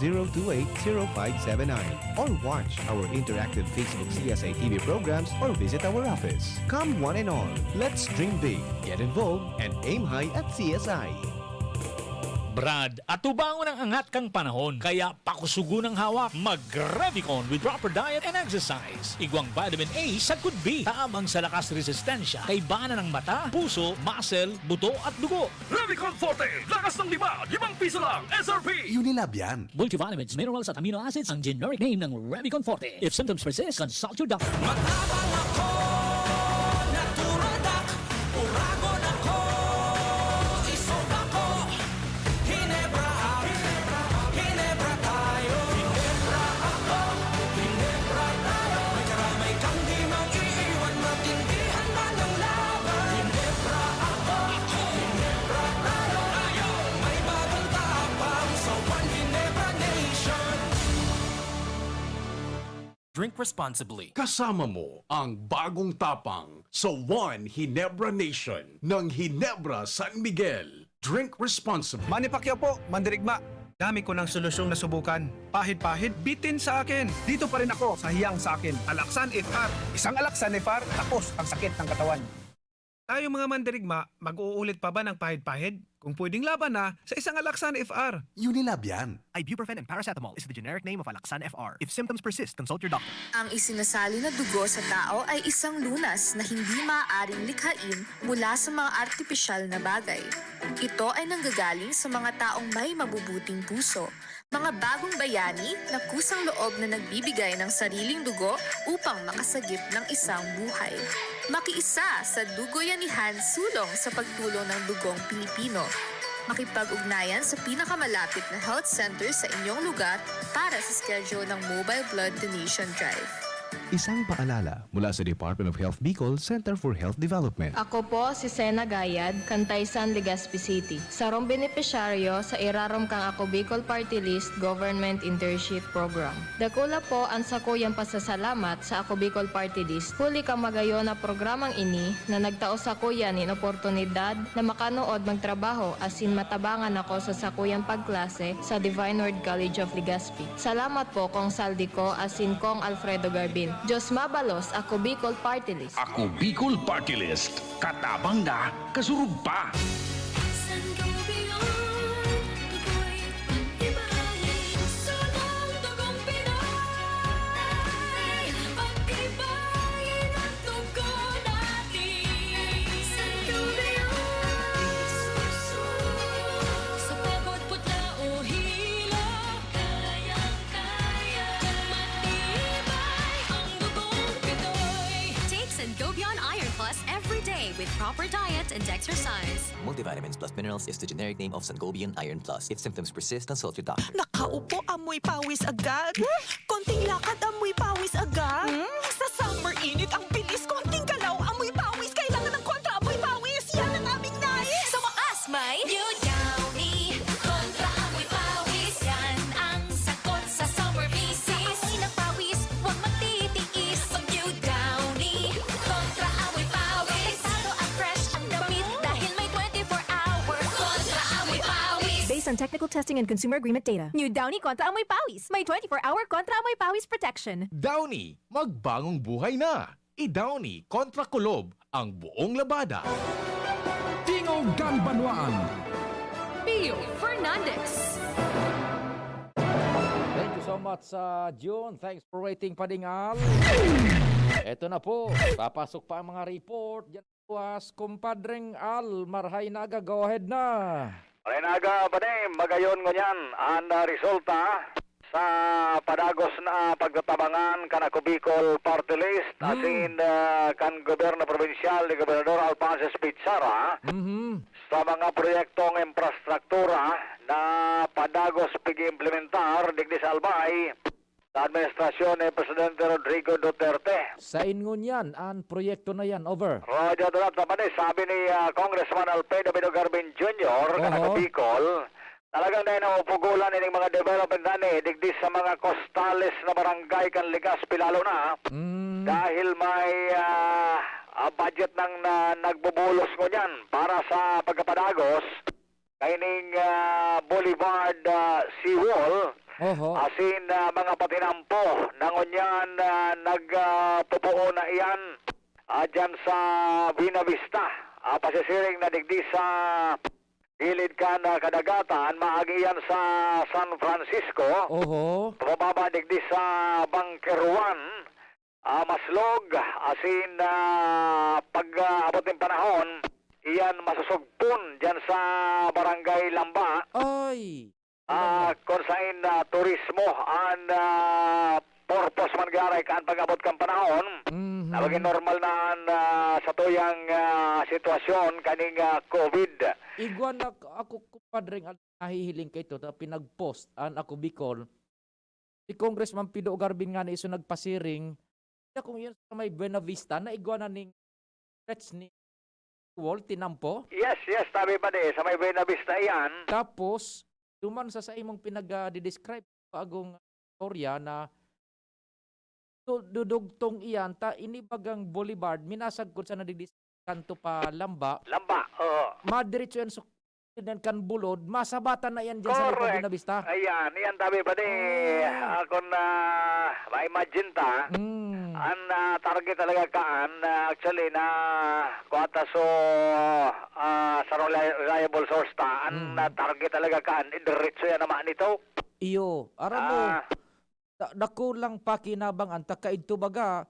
0928-028-0579 or watch our interactive Facebook CSI TV programs or visit our office. Come one and all, let's dream big, get involved, and aim high at CSI. Brad, atubangon ang angat kang panahon. Kaya pakusugo ng hawak. Mag-Revicon with proper diet and exercise. Igwang vitamin A sa could be. Taamang sa lakas resistensya. Kay bana ng mata, puso, muscle, buto at dugo. Revicon Forte, lakas ng 5 piso lang, SRP! Unilab yan. Multivitamins, minerals at amino acids ang generic name ng Revicon Forte. If symptoms persist, consult your doctor. Drink responsibly. Kasama mo ang bagong tapang sa One Ginebra Nation ng Ginebra San Miguel. Drink responsibly. Manny Pacquiao po, mandirigma. Dami ko ng solusyong nasubukan. Pahid-pahid, bitin sa akin. Dito pa rin ako sa hiyang sa akin. Alaksan FR. Isang Alaksan FR, tapos ang sakit ng katawan. Tayo mga mandirigma, mag-uulit pa ba ng pahid-pahid? Kung pwedeng laban na sa isang Alaksan FR. Unilab yan. Ibuprofen and paracetamol is the generic name of Alaksan FR. If symptoms persist, consult your doctor. Ang isinasali na dugo sa tao ay isang lunas na hindi maaaring likhain mula sa mga artipisyal na bagay. Ito ay nanggagaling sa mga taong may mabubuting puso, mga bagong bayani na kusang loob na nagbibigay ng sariling dugo upang makasagip ng isang buhay. Makiisa sa Dugoyanihan sulong sa pagtulong ng dugong Pilipino. Makipag-ugnayan sa pinakamalapit na health center sa inyong lugar para sa schedule ng Mobile Blood Donation Drive. Isang paalala mula sa Department of Health Bicol Center for Health Development. Ako po si Sena Gayad, Kantaysan, Legazpi City. Sarong benepisyaryo sa irarom kang Ako Bicol Party List Government Internship Program. Dakula po ang sakuyang pasasalamat sa Ako Bicol Party List. Huli ka magayo na programang ini na nagtao sa kuyan in oportunidad na makanood magtrabaho asin matabangan ako sa sakuyang pagklase sa Divine Word College of Legazpi. Salamat po kong saldi ko asin kong Alfredo Garbin. Diyos mabalos, Ako Bicol Party List. Ako Bicol Party List. Katabang na, kasurug pa. With proper diet and exercise. Multivitamins plus minerals is the generic name of Sangobion Iron Plus. If symptoms persist, consult your doctor. Nakaupo, amoy pawis agad. Konting lakad, amoy pawis agad. Sa summer init, ang bilis. Konting galaw, amoy pawis. Kailangan ng kontra, amoy pawis. Yan ang aming nais. Sa wakas, may New Downy. Kontra amoy pawis. Yan ang sagot sa summer bisis. Amoy ng pawis, huwag magtitiis. Pag New Downy. Kontra amoy pawis. Based on technical testing and consumer agreement data. New Downy Kontra Amoy Pawis. May 24-hour Kontra Amoy Pawis protection. Downy, magbagong buhay na. I-Downy kontra kulob ang buong labada. Tingog Ganbanwaan. Pio Fernandez. Thank you so much, June. Thanks for waiting, Padingal. Eto na po, papasok pa ang mga report. Diyan po, kumpadreng Al Marhainaga, go ahead na. Marhainaga, Banim, magayon ngunyan ang resulta sa padagos na pagtatabangan kan Ako Bicol Party List asin kan gobyerno provinsyal ni Gobernador Alphonsus Pizarra sa mga proyektong infrastruktura na padagos pag-implementar digdi sa Albay sa administrasyon ni Presidente Rodrigo Duterte. Sa ingon yan, ang proyekto na yan, over. Roger Donat, sabi ni Congressman Alfredo Bino Garbin Jr. kan Ako Bicol, talagang dahil naupugulan ng mga development na digdi sa mga costales na barangay kan Legazpi lalo na dahil may budget ng nagbubulos ko niyan para sa pagkapadagos kaining Boulevard Seawall asin mga patinampo nangunyan nagpupuo na iyan dyan sa Buena Vista pasisiring na digdi sa gilid ka na kadagatan, maagi yan sa San Francisco. Oho. Pababa digdi sa Bangkeruan. Maslog, asin pag abot ng panahon, iyan masusugpon dyan sa Barangay Lamba. Ay! Kung saan turismo ang purpose man garay kaan pag abot kang panahon. Nabagin normal na sa tuyang sitwasyon kaning COVID. Igwan ako kupadring nahihiling kay ito, pinag-post an ako Bicol. Si Congressman Pido Garbin nga na iso nagpasiring. Kung yun sa may Buena Vista, na igwana ning threats ni Wall, tinampo. Yes, tabi pa sa may Buena Vista yan. Tapos, duman sa imong pinag-describe agong storya na dudugtong iyan, ta inibagang Boulevard, minasag ko sa kanto pa Lamba. Madiretso yan kan bulod, masabatan na yan dyan sa likod na Vista. Ayan, yan tabi pa ako na ma-imagine ta. Ang target talaga kaan, actually na kuwata so sa reliable source ta, ang target talaga kaan, idiretso yan naman ito. Iyo, aram mo, nakulang pakinabang ang takaidto baga,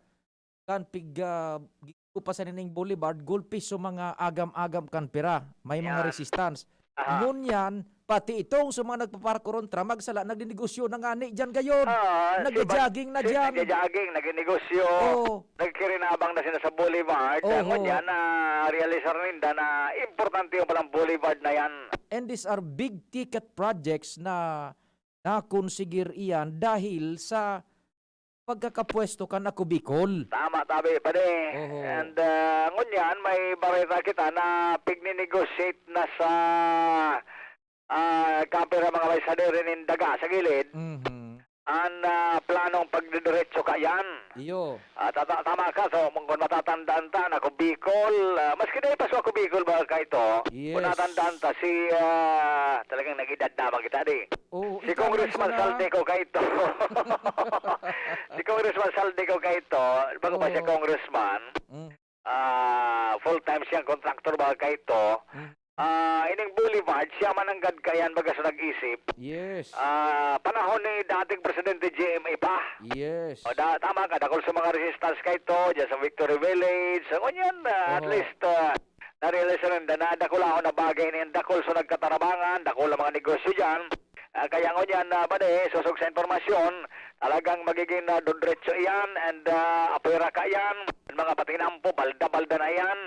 kan pig pa sa nining Boulevard, gulpis so mga agam-agam kan pira, may mga resistance. Ngunyan, pati itong sa mga nagpaparkorontra, magsala, nagdinegosyo na ngani dyan gayon. Nag-jogging na dyan. Nag-jogging, nag-negosyo, nagkirinabang na sila sa Boulevard. Ngunyan, realisar ninda na importante yung palang Boulevard na yan. And these are big ticket projects na nakonsigir iyan dahil sa pagkakapwesto ka na ako Bicol. Tama, tabi pa And ngunyan, may barita kita na pigni-negotiate na sa kapira mga may sadirin daga sa gilid. Ang planong pagdidiretso ka yan. Iyo. Tama ka, so kung matatandaan ta na ako Bicol, maski na ipaso ako Bicol ba ka ito, kung natandaan ta si talagang nag-edad na kita di. Si Congressman Saldico ka ito. Si Congressman Saldico ka ito, bago pa siya congressman, full-time siyang contractor ba ka ito, ining Boulevard, siya mananggad kayan baga sa nag-isip. Yes. Panahon ni dating Presidente GMA pa. Yes. Tama ka, dakol sa mga resistance ka ito, dyan sa Victory Village, sa ngunyan, at least, na-realize rin na dakol ako na bagay na yan, dakol sa nagkatarabangan, dakol ang mga negosyo dyan. Kaya ngunyan, susog sa informasyon, talagang magiging dodretso yan, and apera ka yan, mga patinampo, balda-balda na yan.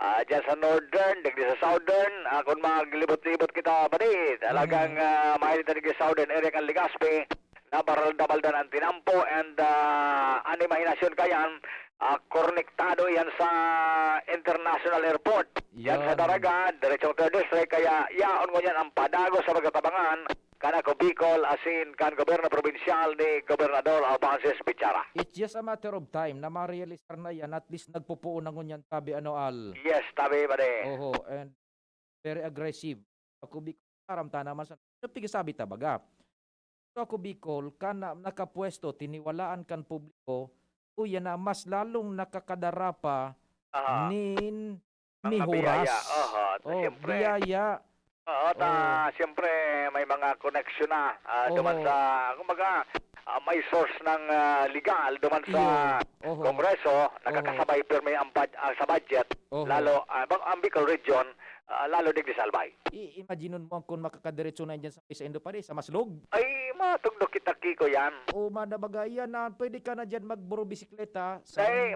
Diyan sa northern, digdi sa southern, kung maglibot-libot kita ba talagang mahilit na digdi southern area ng Legazpi, na baral-dabalda ng tinampo, and animahinasyon ka yan, konektado yan sa International Airport. Yan sa Daraga, diretsong 3rd District, kaya yaon ko yan ang padago sa pagkatabangan, kana ko Bicol, asin kan gobyerno provinsyal ni Gobernador Albances Bichara. It's just a matter of time na ma-realize na yan, at least nagpupuo na ngunyan tabi Al. Yes, tabi ba Oho, and very aggressive. Ako Bicol, karamta naman sa pigasabi tabaga. So ako Bicol, kana nakapwesto, tiniwalaan kan publiko, uya na mas lalong nakakadara pa nin mihuras. Biyaya. Siyempre may mga koneksyon na duman sa, kumbaga, may source ng legal duman sa Kongreso, nakakasabay pirmi sa budget, lalo ang Bicol Region, lalo digdi sa Albay. Imagine mo kung makakadiretso na dyan sa Indo pa sa Maslog. Ay, matugdok kita Kiko yan. Manabagaya na, pwede ka na dyan magburo bisikleta.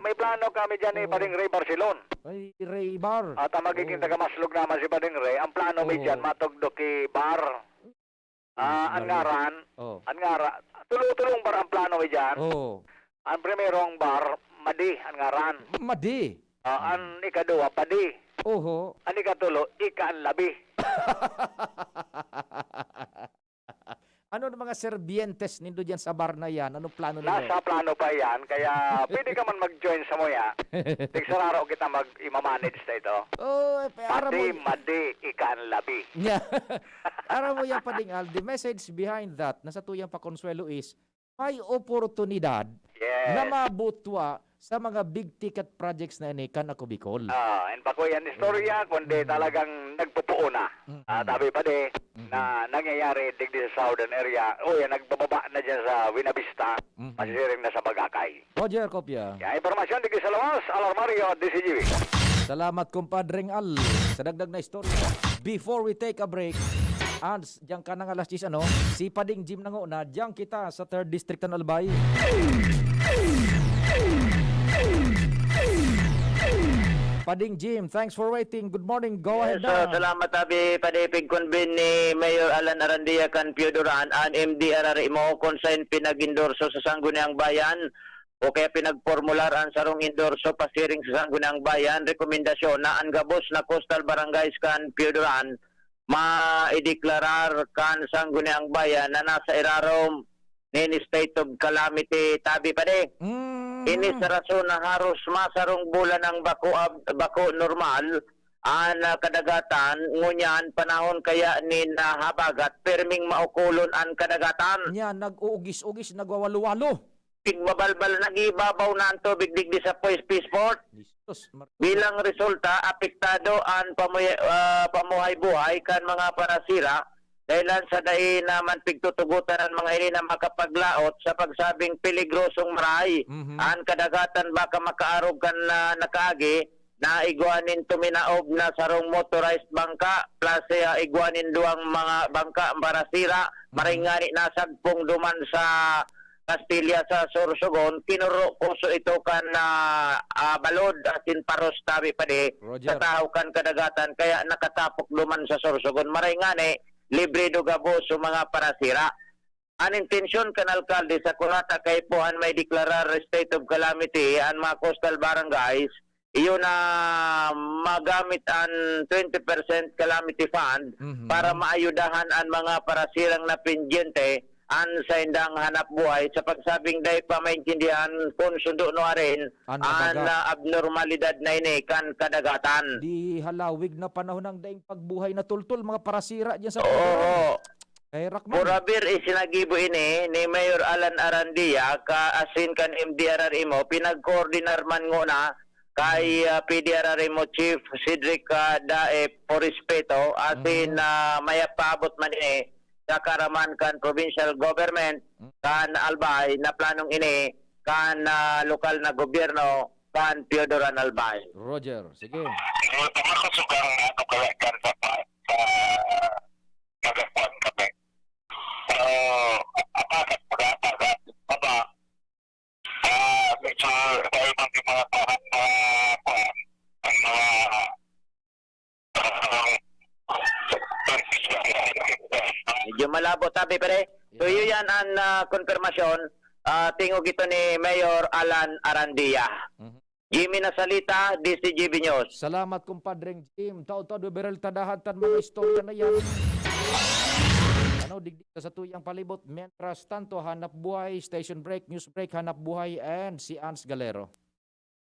May plano kami dyan Pading Ray Barcelon. Ay, Ray Bar. At magiging taga-Maslog naman si Pading Ray. Ang plano may dyan, matugdok bar. Angaran. Tulong bar ang plano may dyan. Ang primerong bar, Madi, Angaran. Madi? Ang ikaduwa, Padi. Oho. Ang ikatulo, Labi. Ano ng mga serbientes nindo dyan sa bar na yan? Ano plano nila? Nasa plano pa yan, kaya pwede ka man mag-join sa moya. Tigsararo kita mag-imamanage na ito. Pati, Madi, Labi. Aram mo yan Pading Al, the message behind that, nasa tuyang pakonsuelo is, may oportunidad na mabutwa sa mga big ticket projects na ini kan ako Bicol. And bako yan istorya, kundi talagang nagpupuo na. Tabi pa de, na nangyayari digdi sa southern area. O yan, nagbababa na dyan sa Winabista, masiring na sa Bagakay. Roger Kopya. Kaya informasyon digdi sa lawas, Alarmario at DCGV. Salamat kumpadreng Al sa dagdag na istorya. Before we take a break, Ans, diyan ka nang alas 10 si Pading Jim nango na diyan kita sa 3rd District ng Albay. Pading Jim, thanks for waiting. Good morning. Go ahead na. Salamat abi padipig convene ni Mayor Alan Arandia kan Piodoran an MDRR mo konsain pinagindorso sa Sangguniang Bayan o kaya pinagformular ang sarong indorso pasiring sa Sangguniang Bayan rekomendasyon na ang gabos na coastal barangays kan Piodoran ma-ideklarar kan Sangguniang Bayan na nasa irarom ni state of calamity tabi pa de. Ini sa rason na haros masarong bulan ng bako normal ang kadagatan ngunyan panahon kaya ni nahabagat perming maukulon ang kadagatan. Nya nag-uugis-ugis nagwawalu-walo. Tigbabalbal nagibabaw na ang tubig digdi sa Peaceport. Bilang resulta, apektado ang pamuhay-buhay kan mga parasira dahilan sa dahil naman pigtutugutan ang mga ini na makapaglaot sa pagsabing peligrosong maray. Ang kadagatan baka makaarog kan na nakaagi na iguanin tuminaob na sarong motorized bangka plus iguanin duang mga bangka parasira maringani nasagpong duman sa Castilla sa Sorsogon, kinuro kuso ito kan balod asin paros tabi pa di sa tao kan kadagatan kaya nakatapok duman sa Sorsogon. Maray ngani, libre do gabo sa mga parasira. Ang intensyon kan alkalde sa kunata kay puhan may deklarar state of calamity ang mga coastal barangays, iyon na magamit ang 20% calamity fund para maayudahan ang mga parasirang na pendyente an sa indang hanap buhay sa pagsabing dahil pa maintindihan kung sundo no rin ang abnormalidad na ini kan kadagatan. Di halawig na panahon ng daing pagbuhay na tultul mga parasira dyan sa kay Rakman. Purabir isinagibo ini ni Mayor Alan Arandia ka asin kan MDRR mo pinagkoordinar man nguna kay PDRR mo Chief Cedric Dae por respeto asin mayapabot man ini sa karaman kan provincial government kan Albay na planong ini kan lokal na gobyerno kan Piodoran Albay. Roger, sige. Makasugang na kalakan sa nagapuan kami. Apakat pag-apagat baba medyo dahil mga tahan na ang mga medyo malabo tabi pare. Tuyo yan ang konfirmasyon. Tingog ito ni Mayor Alan Arandia. Jimmy Nasalita, DCGB News. Salamat kumpadreng Jim. Tao-tao beral tadahan tan mga istorya na yan. Ano digdig sa tuyang palibot. Mientras tanto hanap buhay, station break, news break, hanap buhay, and si Ans Galero.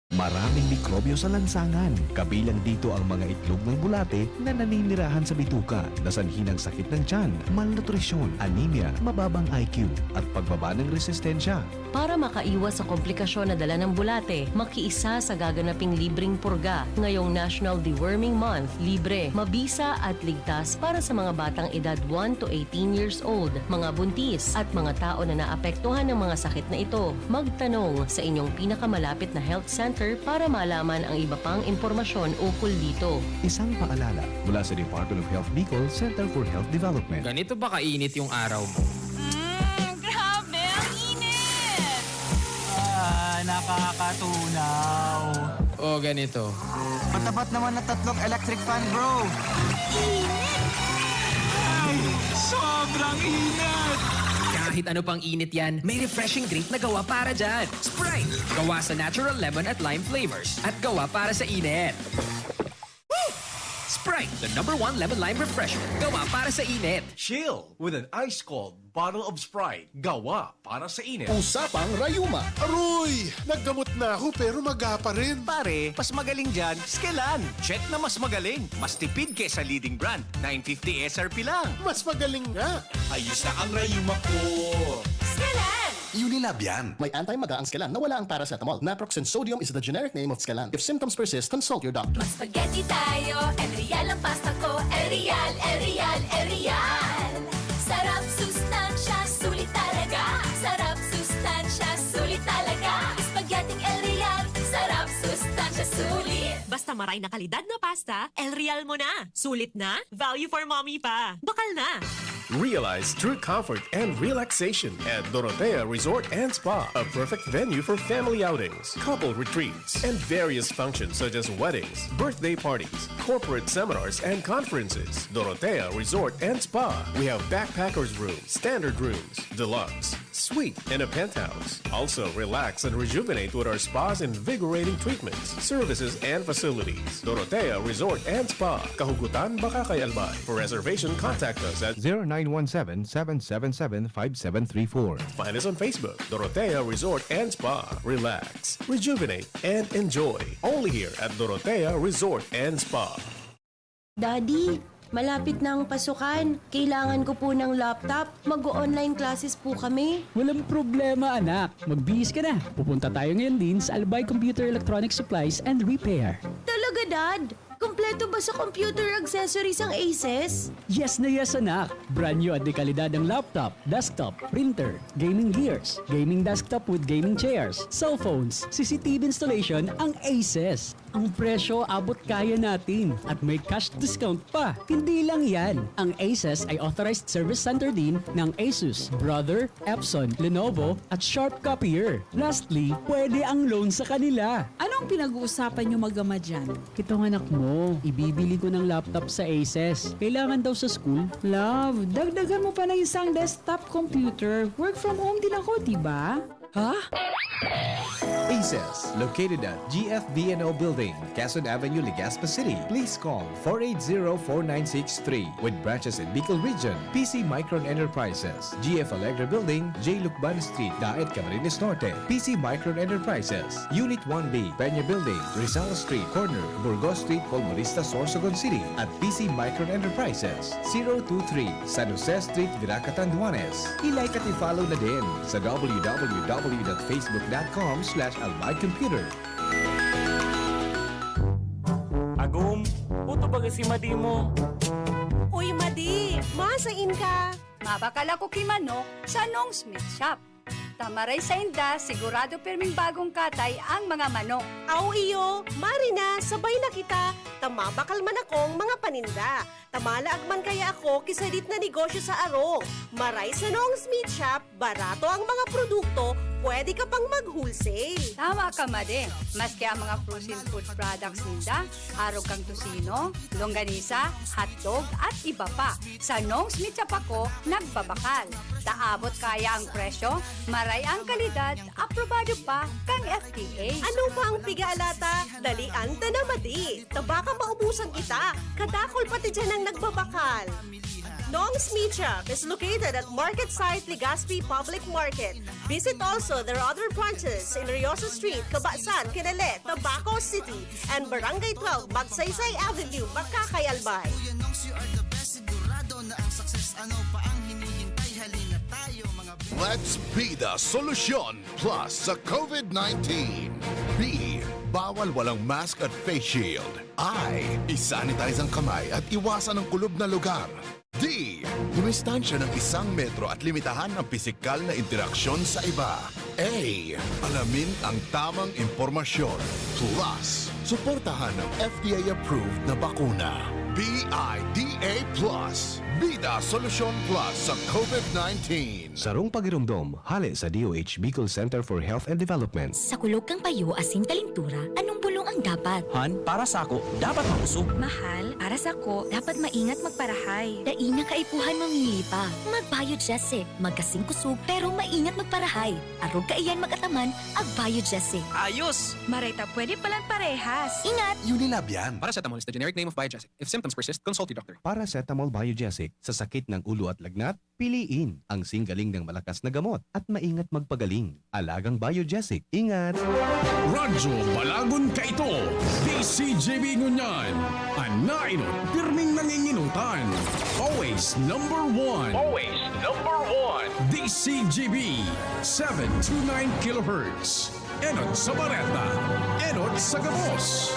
Maraming mikrobyo sa lansangan. Kabilang dito ang mga itlog ng bulate na naninirahan sa bituka, nasanhi ng sakit ng tiyan, malnutrisyon, anemia, mababang IQ, at pagbaba ng resistensya. Para makaiwas sa komplikasyon na dala ng bulate, makiisa sa gaganaping libreng purga ngayong National Deworming Month. Libre, mabisa at ligtas para sa mga batang edad 1 to 18 years old, mga buntis at mga tao na naapektuhan ng mga sakit na ito. Magtanong sa inyong pinakamalapit na health center para malaman ang iba pang impormasyon ukol dito. Isang paalala mula sa Department of Health Bicol Center for Health Development. Ganito ba kainit yung araw mo? Grabe, ang init! Nakakatunaw. O ganito. Patapat naman na 3 electric fan, bro. Init! Ay, sobrang init! Kahit ano pang init yan, may refreshing drink na gawa para dyan. Sprite! Gawa sa natural lemon at lime flavors. At gawa para sa init. Sprite, the #1 lemon lime refreshment. Gawa para sa init. Chill with an ice-cold bottle of Sprite. Gawa para sa init. Usapang Rayuma. Aroy! Naggamot na ako pero maga pa rin. Pare, mas magaling dyan, Skelan. Check na mas magaling. Mas tipid kesa leading brand. 950 SRP lang. Mas magaling nga. Ayos na ang Rayuma ko. Skelan! Unilab yan. May anti-maga ang Scalan na wala ang paracetamol. Naproxen sodium is the generic name of Scalan. If symptoms persist, consult your doctor. Spaghetti tayo, El Real ang pasta ko. El Real, El Real, El Real. Sarap, sustansya, sulit talaga. Sarap, sustansya, sulit talaga. Spaghetti El Real, sarap, sustansya, sulit. Basta maray na kalidad na pasta, El Real mo na. Sulit na, value for mommy pa. Bakal na. Realize true comfort and relaxation at Dorotea Resort and Spa, a perfect venue for family outings, couple retreats, and various functions such as weddings, birthday parties, corporate seminars, and conferences. Dorotea Resort and Spa. We have backpackers rooms, standard rooms, deluxe, suite, and a penthouse. Also, relax and rejuvenate with our spa's invigorating treatments, services, and facilities. Dorotea Resort and Spa, Kahugutan, Bakakay, Albay. For reservation, contact us at 0917-777-5734. Find us on Facebook, Dorotea Resort and Spa. Relax, rejuvenate, and enjoy. Only here at Dorotea Resort and Spa. Daddy, malapit na ang pasukan. Kailangan ko po ng laptop. Mag-online classes po kami. Walang problema, anak. Magbihis ka na. Pupunta tayo ngayon din sa Albay Computer Electronic Supplies and Repair. Talaga, Dad? Kompleto ba sa computer accessories ang Aces? Yes na yes, anak. Brand new at de kalidad ang laptop, desktop, printer, gaming gears, gaming desktop with gaming chairs, cellphones, CCTV installation ang Aces. Ang presyo abot kaya natin at may cash discount pa. Hindi lang yan. Ang Aces ay authorized service center din ng Asus, Brother, Epson, Lenovo at Sharp Copier. Lastly, pwede ang loan sa kanila. Anong pinag-uusapan nyo mag-ama dyan? Itong anak mo, ibibili ko ng laptop sa Aces. Kailangan daw sa school. Love, dagdagan mo pa ng isang desktop computer. Work from home din ako, diba? Ha? Aces, located at GFBNO Building, Quezon Avenue, Legazpi City. Please call 480-4963 with branches in Bicol Region, PC Micron Enterprises, GF Allegra Building, J. Lucban Street, Daet, Camarines Norte, PC Micron Enterprises, Unit 1B, Peña Building, Rizal Street, Corner, Burgos Street, Polmorista, Sorsogon City, at PC Micron Enterprises, 023 San Jose Street, Viraca, Tanduanes. I-like at i-follow na din sa www.facebook.com/albaycomputer. Agum, puto ba si Madi mo? Uy, Madi, masain ka. Mabakal ako kimanok sa Nong Smith Shop. Tamaray sa inda, sigurado pirming bagong katay ang mga manok. Aw iyo, Marina, sabay na kita. Tamabakal man akong mga paninda. Tamalaag man kaya ako kisadit na negosyo sa arong. Maray sa Nong Smith Shop, barato ang mga produkto, pwede ka pang mag-wholesale. Tama ka, Madi. Maski ang mga frozen food products ninda, araw kang tusino, longganisa, hotdog at iba pa. Sa Nong Smith Shop ako, nagbabakal. Taabot kaya ang presyo, maray ang kalidad, aprobado pa kang FDA. Ano pa ang piga-alata? Dalian ta na, Madi. Tabaka maubusan kita. Kadakol pati dyan ang nagbabakal. Nong Smith Shop is located at Market Site, Legazpi Public Market. Visit also their other branches in Riosa Street, Cabasan, Kinele, Tabaco City, and Barangay 12, Magsaysay Avenue, Makakay, Albay. Let's be the solusyon plus sa COVID-19. B. Bawal walang mask at face shield. I. Isanitize ang kamay at iwasan ang kulob na lugar. D. Dumistansya ng 1 metro at limitahan ang pisikal na interaksyon sa iba. A. Alamin ang tamang impormasyon. Plus, suportahan ng FDA-approved na bakuna. BIDA Plus. Bida Solusyon Plus sa COVID-19. Sarong pagirumdom, hali sa DOH Bicol Center for Health and Development. Sa kulog kang payo asin kalintura, anong bulong ang dapat? Han, para sa ako, dapat mausog. Mahal, para sa ko, dapat maingat magparahay. Daina kaipuhan mamili pa. Mag-Biogesic, magkasing kusog, pero maingat magparahay. Arog kaiyan mag-ataman, ag-Biogesic. Ayos! Marita, pwede palang parehas. Ingat! Unilab yan. Paracetamol is the generic name of Biogesic. If symptoms persist, consult your doctor. Paracetamol Biogesic, sa sakit ng ulo at lagnat, piliin ang singgaling ng malakas na gamot at maingat magpagaling. Alagang Biogesic. Ingat! Radyo Balagon ka ito. DCGB Ngunyan. Anainot, pirming nanginginutan. Always Always number one. Always number one. DCGB 729 kHz. Enot sa Bareta. Enot sa Gabos.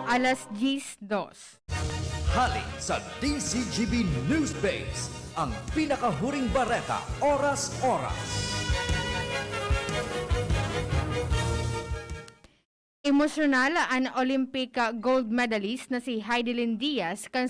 Alas 10:02. Halin sa DCGB News Base, ang pinakahuring bareta, oras-oras. Emosyonal ang Olympic gold medalist na si Heidelin Diaz kan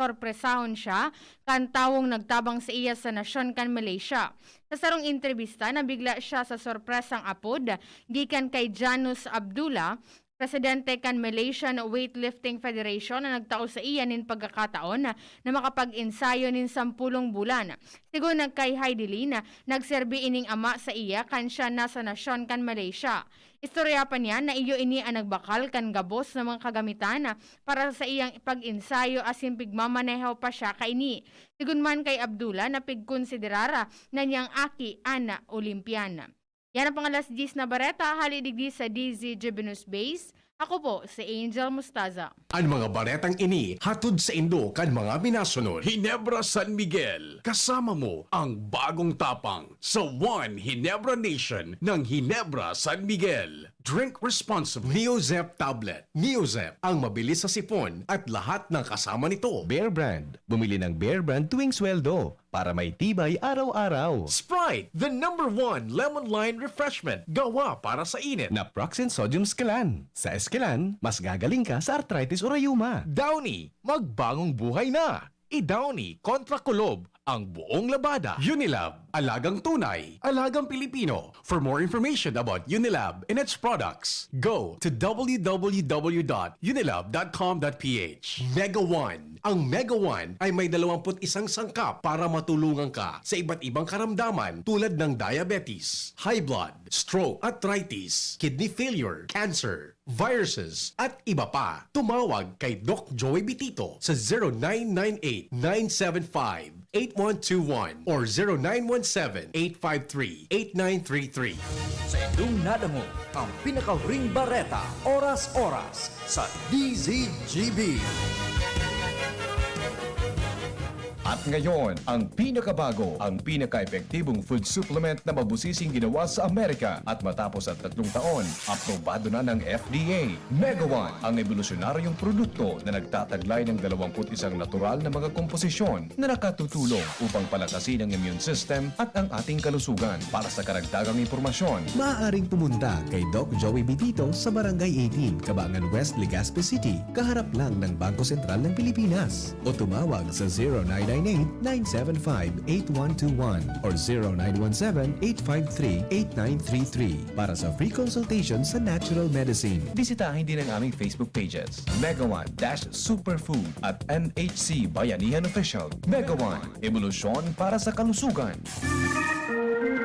sorpresahon siya kan tawong nagtabang sa iya sa nasyon kan Malaysia. Sa sarong entrevista, nabigla siya sa sorpresang apod gikan kay Janus Abdullah, presidente kan Malaysian Weightlifting Federation na nagtao sa iya nin pagkakataon na makapag-ensayo nin 10 bulan. Sigun kay Heidelin, nagserbi ining ama sa iya kan siya nasa nasyon kan Malaysia. Istorya pa niya na iyo ini ang nagbakal kan gabos ng mga kagamitan para sa iyang pag-ensayo asin pigmamaneho pa siya kaini. Sigun man kay Abdullah na pigkonsiderara na niyang aki ana Olympian. Yan ang pangalas 10 na bareta, halidigdi sa DZGB News Base. Ako po, si Angel Mustaza. Ang mga baretang ini, hatod sa Indo kan mga minasunod. Hinebra San Miguel. Kasama mo ang bagong tapang sa One Hinebra Nation ng Hinebra San Miguel. Drink responsibly. Neozep Tablet. Neozep, ang mabilis sa sipon at lahat ng kasama nito. Bear Brand. Bumili ng Bear Brand tuwing sweldo para may tibay araw-araw. Sprite, the #1 lemon lime refreshment, gawa para sa init. Na Proxen Sodium Scalan. Sa Escalan, mas gagaling ka sa arthritis o rayuma. Downy, magbagong buhay na. I-Downy kontra kulob ang buong labada. Unilab, alagang tunay, alagang Pilipino. For more information about Unilab and its products, go to www.unilab.com.ph. Mega One. Ang Mega One ay may 21 sangkap para matulungan ka sa iba't ibang karamdaman tulad ng diabetes, high blood, stroke, arthritis, kidney failure, cancer, viruses, at iba pa. Tumawag kay Doc Joey Bitito sa 0998-975-8121 or 0917-853-8933. Sa inyong nadamo, ang pinakahuring bareta, oras-oras sa DZGB. At ngayon, ang pinakabago, ang pinaka-epektibong food supplement na mabusising ginawa sa Amerika at matapos ang 3 taon, aprobado na ng FDA. Mega One, ang evolusyonaryong produkto na nagtataglay ng 21 natural na mga komposisyon na nakatutulong upang palakasin ang immune system at ang ating kalusugan. Para sa karagdagang impormasyon, Maaaring pumunta kay Doc Joey Bitito sa Barangay 18, Cabangan West, Legazpi City, kaharap lang ng Bangko Sentral ng Pilipinas. O tumawag sa 0998-975-8121 or 0917-853-8933 para sa free consultation sa natural medicine. bisitahin din ang aming Facebook pages, Mega One-Superfood at NHC Bayanihan Official. Mega One, evolusyon para sa kalusugan.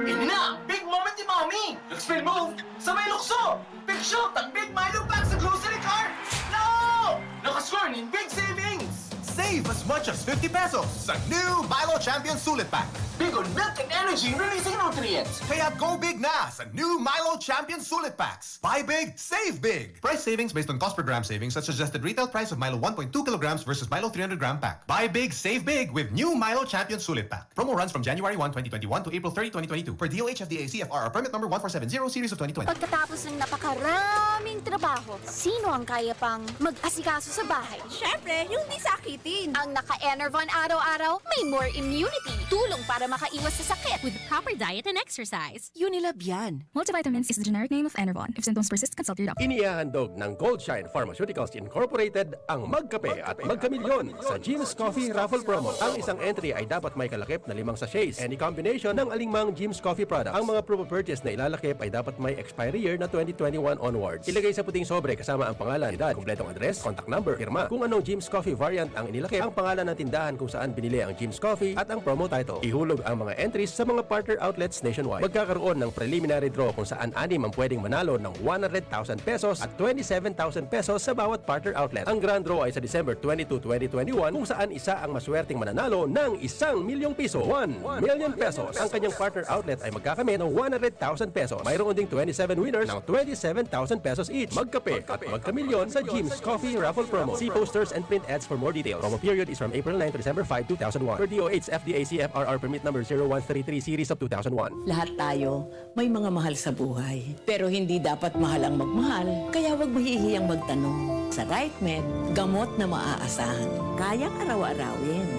Ini na! Big moment ni Mommy! Nag-spin move! Sabay lukso! Big shot ang Big Milo pack sa grocery cart! No! Nakascore ng big savings! Save as much as 50 pesos sa new Milo Champion Sulit Pack. Big on milk and energy releasing nutrients! Kaya go big na sa new Milo Champion Sulit Packs. Buy big, save big. Price savings based on cost per gram savings at suggested retail price of Milo 1.2 kilograms versus Milo 300 gram pack. Buy big, save big with new Milo Champion Sulit Pack. Promo runs from January 1, 2021 to April 30, 2022 per DOH FDA CFR permit number 1470 series of 2020. Pagkatapos ng napakaraming trabaho, sino ang kaya pang mag-asikaso sa bahay? Siyempre, yung di sakitin. Ang naka-Enervon araw-araw, may more immunity. Tulong para makaiwas sa sakit. With proper diet and exercise. Unilab yan. Multivitamins is the generic name of Enervon. If symptoms persist, consult your doctor. Inihahandog ng Goldshine Pharmaceuticals Incorporated ang Magkape at Magkamilyon sa Jim's Coffee Raffle Promo. Ang isang entry ay dapat may kalakip na 5 sachets. Any combination ng alingmang Jim's Coffee products. Ang mga proof of purchase na ilalakip ay dapat may expiry year na 2021 onwards. Ilagay sa puting sobre kasama ang pangalan, edad, kumpletong address, contact number, firma. Kung anong Jim's Coffee variant ang inilakip, ang pangalan ng tindahan kung saan binili ang Jim's Coffee at ang promo title. Ihulog ang mga entries sa mga partner outlets nationwide. Magkakaroon ng preliminary draw kung saan 6 ang pwedeng manalo ng 100,000 pesos at 27,000 pesos sa bawat partner outlet. Ang grand draw ay sa December 22, 2021 kung saan isa ang maswerteng mananalo ng 1 milyong piso. 1 million pesos. Ang kanyang partner outlet ay magkakamit ng 100,000 pesos. Mayroon ding 27 winners ng 27,000 pesos each. Magkape at magkamilyon sa Jim's Coffee Raffle Promo. See posters and print ads for more details. Promo period period is from April 9 to December 5, 2001. For DOH FDA CFRR permit number 0133 series of 2001. Lahat tayo may mga mahal sa buhay. Pero hindi dapat mahal ang magmahal. Kaya huwag mahihiyang magtanong. Sa RightMed, gamot na maaasahan. Kayang araw-arawin.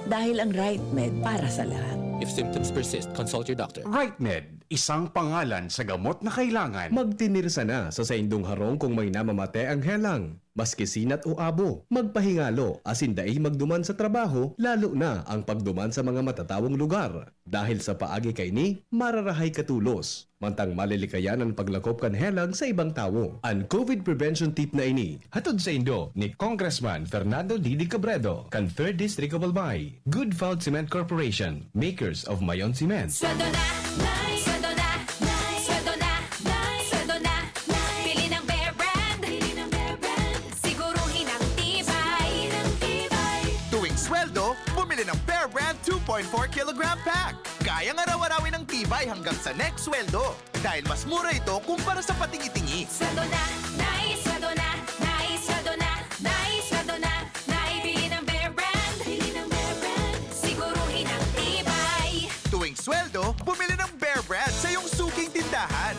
Dahil ang RightMed para sa lahat. If symptoms persist, consult your doctor. RightMed, isang pangalan sa gamot na kailangan. Magtinirsa na sa saindong harong kung may namamate ang helang. Maski sinat o abo, magpahingalo asin daay magduman sa trabaho, lalo na ang pagduman sa mga matatawong lugar. Dahil sa paagi kay ni, mararahay katulos. Mantang malilikayan ang paglakop kan helang sa ibang tao. Ang COVID prevention tip na ini, hatod sa Indo ni Congressman Fernando Didi Cabredo, kan 3rd District of Albay. Good Fault Cement Corporation, makers of Mayon Cement. Sweldo na, sweldo na, sweldo na, sweldo na. Pili ng Bear Brand, siguruhin ang tibay. Tuwing sweldo, bumili ng Bear Brand 2.4 kilogram pack. Kayang araw-arawin ng tibay hanggang sa next sweldo. Dahil mas mura ito kumpara sa patingi-tingi. Sweldo na, sweldo na, sweldo na, sweldo na. Pili ng Bear Brand, siguruhin ang tibay. Tuwing sweldo, bumili ng Bear Brand sa iyong suking tindahan.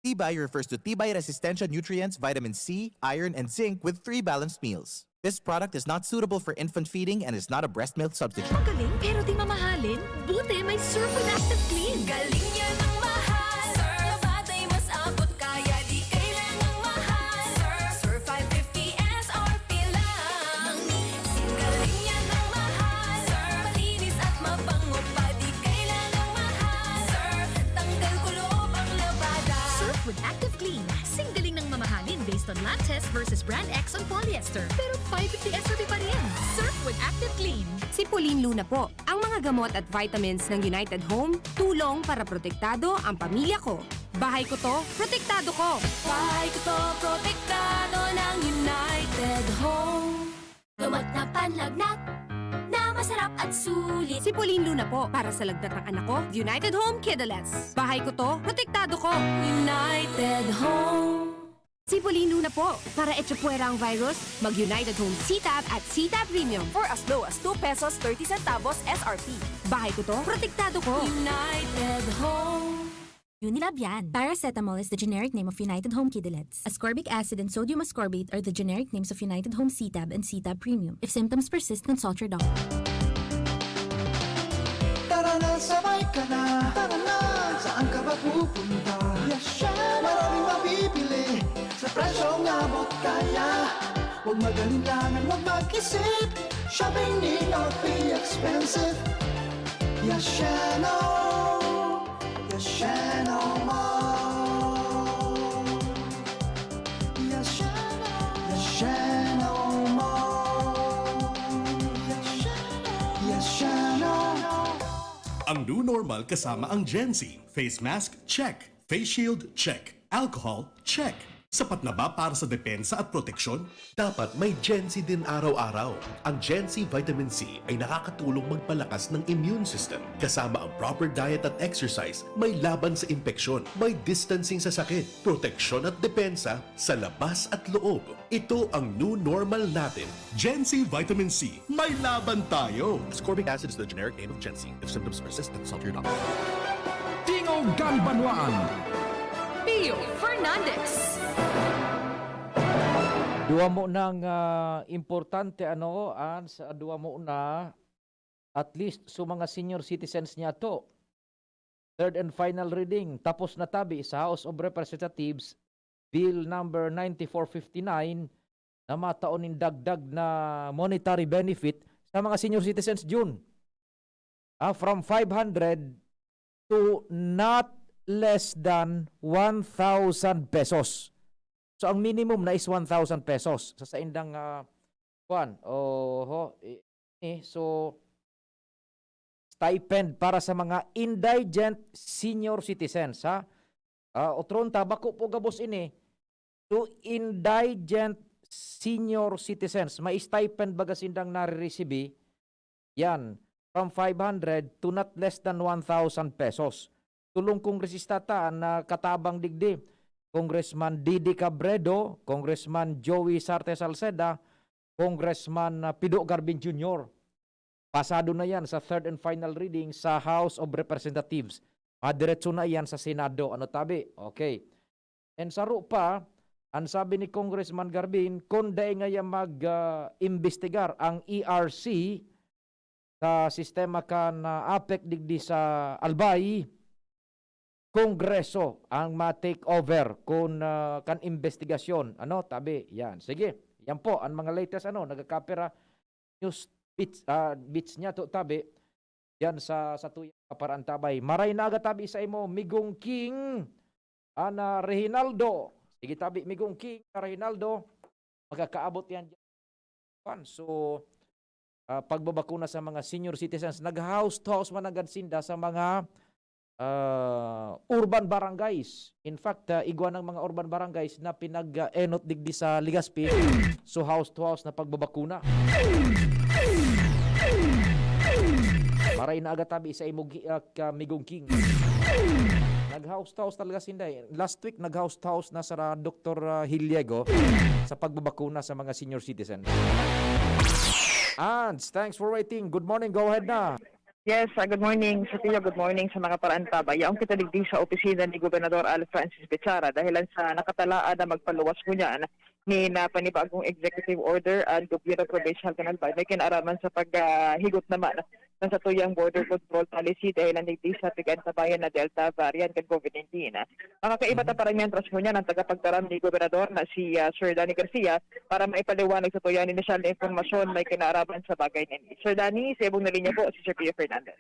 Tibay refers to Tibay Resistensya nutrients, vitamin C, iron, and zinc with 3 balanced meals. This product is not suitable for infant feeding and is not a breast milk substitute. Magaling pero di mamahalin. Buti may Surfon Active Clean. Galing yan ang mahal. Surf at ay mas abot kaya di kailangang mahal. Surf 550 SRP lang. Galing yan ang mahal. Surf malinis at mabango pa di kailangang mahal. Surf tanggal kulob ang labada. Surf with Active Clean. Singgaling ng mamahalin based on lab test versus brand X on polyester. Pero 550 SRP pa rin. Surf with Active Clean. Si Pauline Luna po, ang mga gamot at vitamins ng United Home, tulong para protektado ang pamilya ko. Bahay ko to, protektado ko. Bahay ko to, protektado ng United Home. Gamot na panlagnat, na masarap at sulit. Si Pauline Luna po, para sa lagnat ng anak ko, United Home Kidulets. Bahay ko to, protektado ko. United Home. Si Pauline Luna po, para etsapuera ang virus, mag-United Home CTAB at CTAB Premium for as low as 2 pesos 30 centavos SRP. Bahay ko to, protektado ko. United Home. Unilab yan. Paracetamol is the generic name of United Home Kidulets. Ascorbic acid and sodium ascorbate are the generic names of United Home CTAB and CTAB Premium. If symptoms persist, consult your doctor. Tara na, sabay ka na. Tara na, saan ka ba pupunta? Maraming mabibili sa presyong abot kaya. Huwag magalinlangan, huwag mag-isip. Shopping need not be expensive. Yashano Mall. Yashano Mall. Yashano. Ang new normal kasama ang Gen Z. Face mask, check. Face shield, check. Alcohol, check. Sapat na ba para sa depensa at proteksyon? Dapat may Gen Z din araw-araw. Ang Gen Z Vitamin C ay nakakatulong magpalakas ng immune system. Kasama ang proper diet at exercise, may laban sa impeksyon, may distancing sa sakit, proteksyon at depensa sa labas at loob. Ito ang new normal natin. Gen Z Vitamin C. May laban tayo! Ascorbic acid is the generic name of Gen Z. If symptoms persist, consult your doctor. Tingog Ganbanwaan. Pio Fernandez. Duwa mo nang importante sa duwa mo na at least sa mga senior citizens niya to. Third and final reading tapos na tabi sa House of Representatives Bill number 9459 na mataunin dagdag na monetary benefit sa mga senior citizens June. From 500 to not less than 1,000 pesos. So ang minimum na is 1,000 pesos sa indang so stipend para sa mga indigent senior citizens otron tabako po gabos ini to indigent senior citizens may stipend baga sindang nare-receive yan from 500 to not less than 1,000 pesos. Tulong kong resistata na katabang digdi Congressman Didi Cabredo, Congressman Joey Sarte Salceda, Congressman Pido Garbin Jr. Pasado na yan sa third and final reading sa House of Representatives. Madiretso na yan sa Senado. Ano tabi? Okay. And saro pa, ang sabi ni Congressman Garbin, kung dahil nga mag-investigar ang ERC sa sistema kan APEC digdi sa Albay, Kongreso ang ma-take over kung kan investigasyon. Ano, tabi, yan. Sige, yan po, ang mga latest, nagkakapera news bits niya to, tabi, yan sa tuyang kaparaan tabay. Maray na aga tabi sa imo, Migong King, ana Reginaldo. Sige tabi, Migong King, Reginaldo, magkakaabot yan. So, pagbabakuna sa mga senior citizens, nag-house to house managansinda sa mga urban barangays. In fact, igwa ng mga urban barangays na pinag-enot digdi sa Legazpi, so house to house na pagbabakuna. Maray na agatabi sa imugi Migong King. Nag-house to house talaga sinday. Last week, nag-house to house na sa Dr. Hiliego sa pagbabakuna sa mga senior citizens. Ans, thanks for waiting. Good morning. Go ahead na. Yes, good morning sa tiyo, good morning sa mga paraantaba. Yaong kita digdi sa opisina ni Gobernador Al Francis Pichara dahilan sa nakatalaan na magpaluwas ko niyan ni na panibagong executive order ang Gobyerno Provincial Canal Bay. May kinaraman sa paghigot naman ng sa tuyang border control policy dahil digdi sa tigantabayan na Delta variant kan COVID-19. Makakaiba ta parang yan trust mo niya ng tagapagtaram ni Gobernador na si Sir Danny Garcia para maipaliwanag sa tuyang inisyal na informasyon may kinaraman sa bagay ni Sir Danny. Sa ibong na linya po si Sir Pio Fernandez.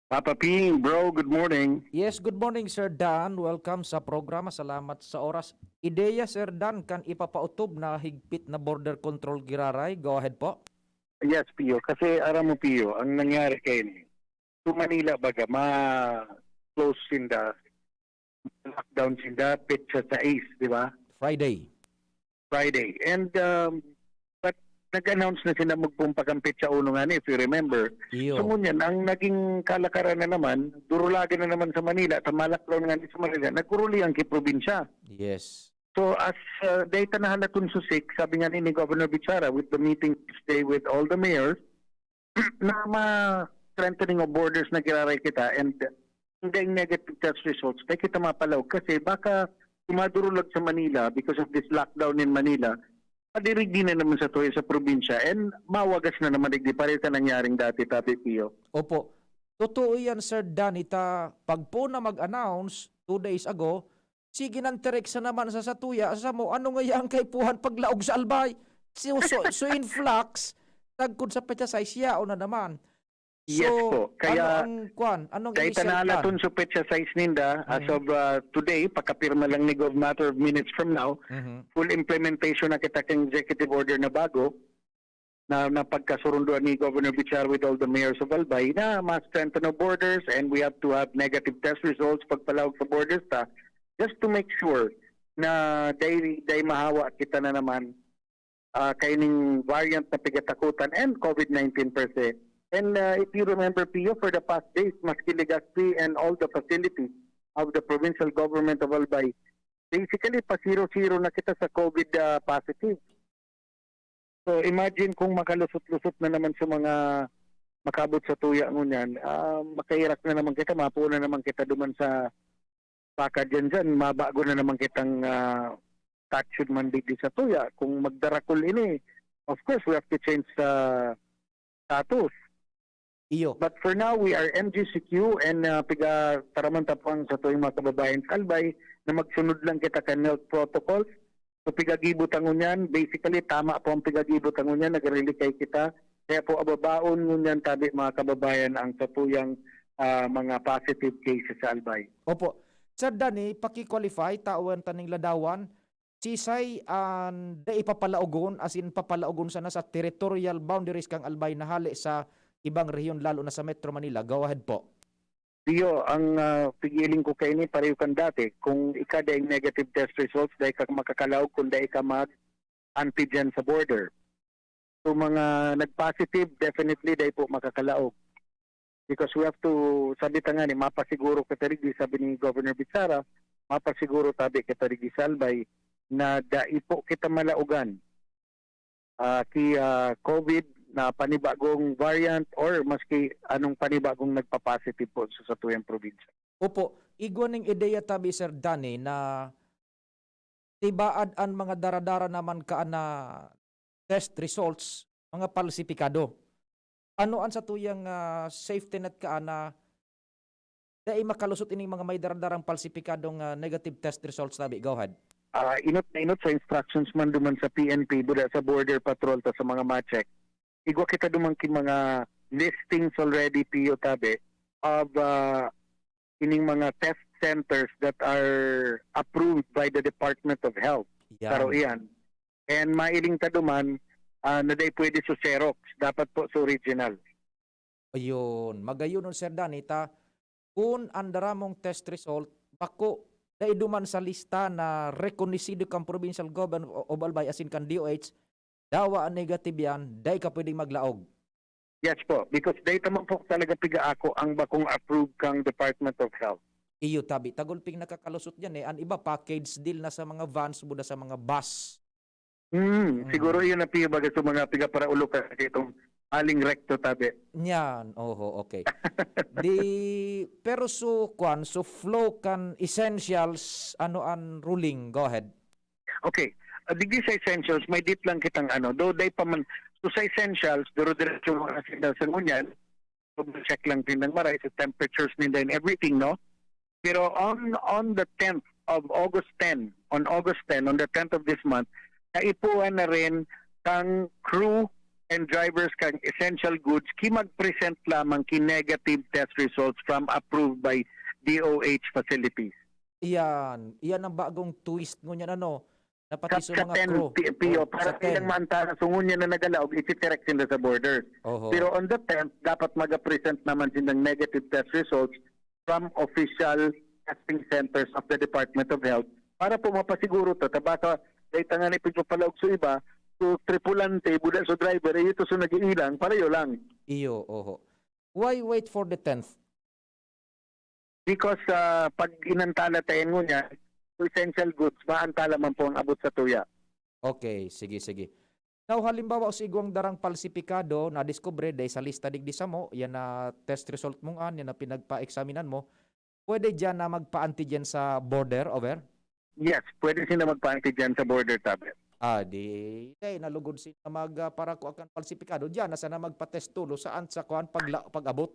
Papa Ping, bro, good morning. Yes, good morning, Sir Dan. Welcome sa programa. Salamat sa oras. Ideya, Sir Dan, kan ipapautob na higpit na border control giraray. Go ahead po. Yes, Pio. Kasi aram mo, Pio, ang nangyari kayo ni, to Manila baga, ma-close sinda, lockdown sinda, pitcha sa Ace, di ba? Friday. And, but nag-announce na sila magpumpagampit sa uno nga ni, if you remember. Iyo. So ngunyan, ang naging kalakaran na naman, durulagan na naman sa Manila, sa malaklown nga ni sa Manila, nagkuruli ang kiprobinsya. Yes. So as data na halatun susik, sabi nga ni Governor Bichara with the meeting today with all the mayors, na ma-strengthening of borders na kiraray kita and hindi negative test results, kaya kita mapalaw. Kasi baka tumadurulag sa Manila because of this lockdown in Manila, padirigdi na naman sa tuyo sa probinsya and mawagas na naman digdi pa rin sa nangyaring dati, Tabi Pio. Opo. Totoo yan, Sir Danita. Pag po na mag-announce 2 days ago, sige nang tereksa naman sa satuya. Sa mo, ano nga yan kay puhan paglaog sa albay? So influx, tagkod sa petsa sa isya o na naman. So, yes po. Kaya anong kahit nalatun sa petsa size ninda, as of today, pakapirma lang ni Gov matter of minutes from now, full implementation na kita kang executive order na bago, na pagkasurunduan ni Governor Bichar with all the mayors of Albay, na ma-strengthen our borders and we have to have negative test results pagpalawag sa borders ta, just to make sure na day mahawa kita na naman kaining variant na pigatakutan and COVID-19 per se. And if you remember, Pio, for the past days, maski Legazpi and all the facilities of the provincial government of Albay, basically pa 0-0 na kita sa COVID positive. So imagine kung makalusot-lusot na naman sa mga makabot sa tuya ngunyan, makahirak na naman kita, mapuna naman kita duman sa baka dyan, mabago na naman kitang touch man digdi sa tuya. Kung magdarakol ini, of course, we have to change status. Iyo. But for now, we are MGCQ and piga taraman tapang sa tuwing mga kababayan kalbay na magsunod lang kita ka health protocols. So pigagibot ang unyan, basically tama po ang pigagibot ang unyan, nagrelikay kita. Kaya po ababaon ngunyan tabi mga kababayan ang satuyang mga positive cases sa Albay. Opo. Sir Danny, paki-qualify, tawan taning ladawan, sisay da ipapalaugon, as in papalaugon sana sa territorial boundaries kang Albay na hali sa ibang rehiyon lalo na sa Metro Manila. Go ahead po. Dio, ang pigiling ko kayo ni pareho kan dati. Kung ika dahil negative test results, dahil ka makakalaog, kung dahil ka mag-antigen sa border. So mga nag-positive, definitely dahil po makakalaog. Because we have to, sabi ta nga ni, mapasiguro katarigi, sabi ni Governor Bichara, mapasiguro tabi katarigi sa Albay, na daipo kita malaugan. COVID na panibagong variant or maski anong panibagong nagpa-positive po sa tuyang probinsya. Opo, igwaning ideya tabi Sir Danny na tibaad ang mga daradara naman ka na test results, mga palsipikado. Ano ang sa tuyang safety net ka na dahil makalusot ining mga may daradarang palsipikadong negative test results tabi? Go ahead. Inot na inot sa instructions man duman sa PNP, buda sa border patrol ta sa mga ma-check. Igwa kita duman kin mga listings already PO tabi of ining mga test centers that are approved by the Department of Health. Yan. Karo iyan. And mailing ta duman na day pwede sa Xerox, dapat po sa original. Ayun, magayon nun Sir Danny, kung andara mong test result, bako, dahil duman sa lista na reconocido kang provincial government of Albay asin kan DOH, dawa ang negative yan, dahil ka pwedeng maglaog. Yes po, because data mo po talaga piga ako ang bakong approved kang Department of Health. Iyo tabi, tagulping nakakalusot yan ang iba package deal na sa mga vans, buda sa mga bus. Siguro yun na piga baga sa mga piga para ulo ka itong aling recto tabi. Yan, okay. Pero so flow kan essentials, ano an ruling, go ahead. Okay, digdi sa essentials, may dit lang kitang though day pa man, so sa essentials, duro-diretso mga signal sa ngunyan, check lang din ng maray, sa temperatures ninda and everything, no? Pero on the 10th of August 10, on the 10th of this month, naipuan na rin kang crew and drivers kang essential goods ki mag-present lamang ki negative test results from approved by DOH facilities. Iyan ang bagong twist ngunyan napati sa mga 10 crew. PO, para silang maantala sungunya na nagalaog, iti-direct sila sa border. Pero on the 10th, dapat mag-present naman silang negative test results from official testing centers of the Department of Health para po mapasiguro to. Tabaka, dahil nga ni palaog sa iba, so tripulante, buda sa driver, ito so nag-iilang, pareho lang. Why wait for the 10th? Because pag inantala tayo niya, essential goods, maantala man po ang abot sa tuya. Okay, sige. Now, halimbawa sa igwang darang palsipikado na discover day sa lista digdi sa mo, yan na test result mong yan na pinagpa-examinan mo, pwede dyan na magpa-antigen sa border, over? Yes, pwede sila magpa-antigen sa border tablet. Nalugod sila para ko akan palsipikado dyan, nasa na magpa-test tulo saan sa kuhan pag-abot.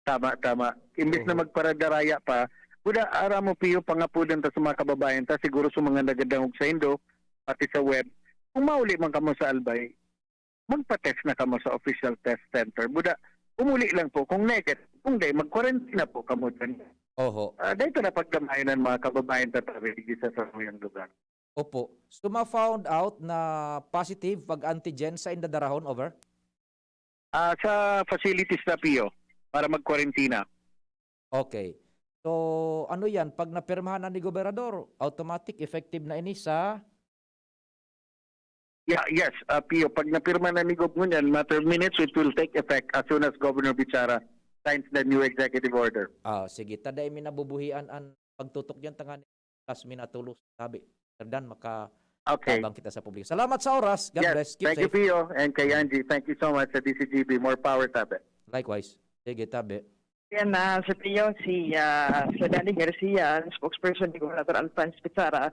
Tama. Imbis na magparadaraya pa, buda ara mo piyo pangapudan ta sa mga kababayan ta, siguro sa mga nagadangog sa Indo, pati sa web, kung mauli man kamo sa Albay, magpa-test na kamo sa official test center. Buda, umuli lang po kung negative, kung day, mag-quarantine na po kamo dyan. Dahito na pagdamayan ng mga kababayan tatabi sa saruyang lugar. Opo. So, ma-found out na positive pag-antigen sa Indadarahon, over? Sa facilities na piyo, para mag-quarantine. Okay. So, ano yan? Pag napirmahan na ni Gobernador, automatic, effective na ini sa... Yes, Pio, pag napirma na ni Gob ngunyan, matter of minutes, it will take effect as soon as Governor Bichara signs the new executive order. Sige. Taday mi nabubuhian ang pagtutok dyan tangan plus minatulos sabi. Terdan tabang kita sa publiko. Salamat sa oras. God bless. Keep Thank safe. you, Pio, and kay Angie. Thank you so much sa DCGB. More power, Tabe. Likewise. Sige, Tabe. Yan sa Pio, si Danny Garcia, spokesperson ni Gobernador Alphonse Pizarra,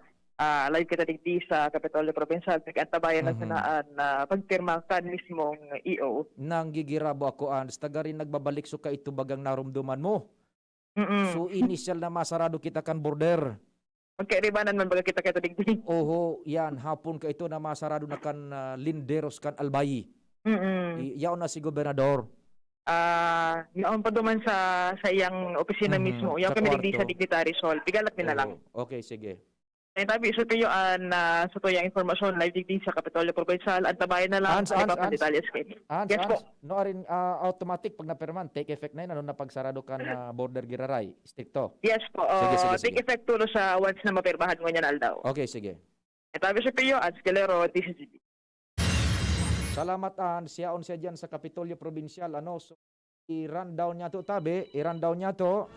live kita digdi sa Kapitolyo Provincial, nag-antabayan na sanaan na pagpirma kan mismong EO. Nang gigirabo ako, tagarin nagbabalik so ka ito bagang narumduman mo. So, initial na masarado kita kan border. Magkairibanan man baga kita digdi. Yan. Hapon ka ito na masarado na kan linderos kan Albay. Yaon na si Gobernador. Yaon pa duman sa iyang opisina mismo. Yaon kami digdi sa Dignitary Sol. Bigalat nila lang. Okay, sige. Tabi, so tayo sa tuyang informasyon live digdi sa Kapitolyo Provincial at tabayan na lang sa iba pang detalles kayo. Yes po. No rin automatic pag napirman, take effect na yun, ano na pagsarado ka na border giraray, stricto. Yes po. Sige. Take effect tulo sa once na mapirmahan mo niyan aldaw. Okay, sige. Tabi sa Pio at Scalero, DCGB. Salamat siyaon siya dyan sa Kapitolyo Provincial. So, i-rundown niya to, Tabi. I-rundown niya to.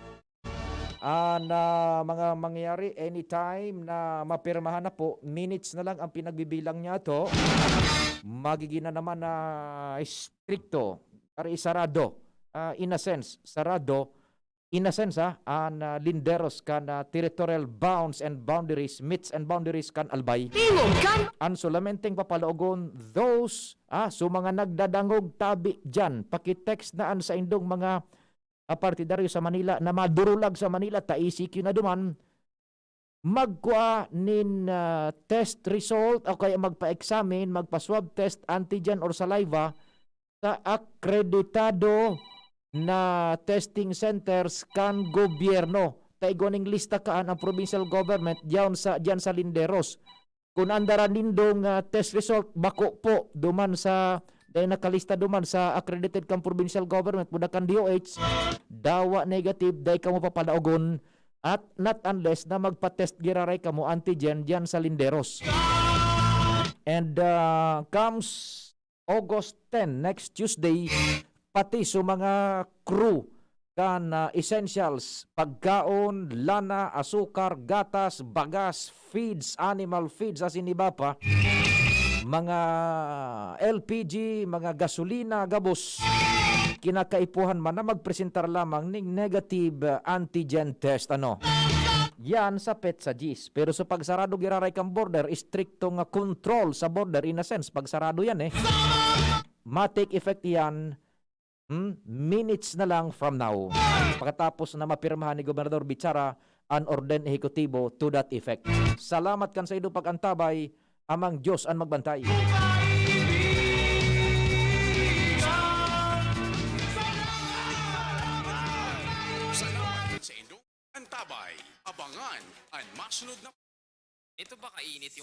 Na mga mangyayari anytime na mapirmahan na po, minutes na lang ang pinagbibilang niya to. magiging na naman na stricto, sarado, in a sense, sarado, in a sense, ang linderos kan territorial bounds and boundaries, meets and boundaries kan albay. Ang solamenteng papalaogon, those, so mga nagdadangog tabi dyan, pakitext na sa indong mga partidaryo sa Manila, na madurulag sa Manila, ta-ECQ na duman, magkuha nin test result o kaya magpa-examine, magpa-swab test, antigen or saliva sa akreditado na testing centers kan gobyerno. Taigoning lista kaan ang provincial government diyan sa linderos. Kung andara nindong test result, bako po duman sa dahil nakalista duman sa accredited kang provincial government muna kan DOH, dawa negative, dahil ka mo papalaogon at not unless na magpa-test giraray ka mo antigen diyan sa linderos. And comes August 10, next Tuesday, pati sa mga crew kan essentials, pagkaon, lana, asukar, gatas, bagas, feeds, animal feeds, asin iba pa, mga LPG, mga gasolina, gabos, kinakaipuhan man na magpresentar lamang ng negative antigen test. Yan sa PETSA-GIS. Pero sa pagsarado giraray kang border, stricto nga control sa border, in a sense, pagsarado yan ma-take effect yan minutes na lang from now. Pagkatapos na mapirmahan ni Gobernador Bichara an orden ehekutibo to that effect. Salamat kan sa ido pag-antabay, amang Diyos ang magbantay. Salamat sa indong antabay. Abangan ang masunod na Ito ba kainit yung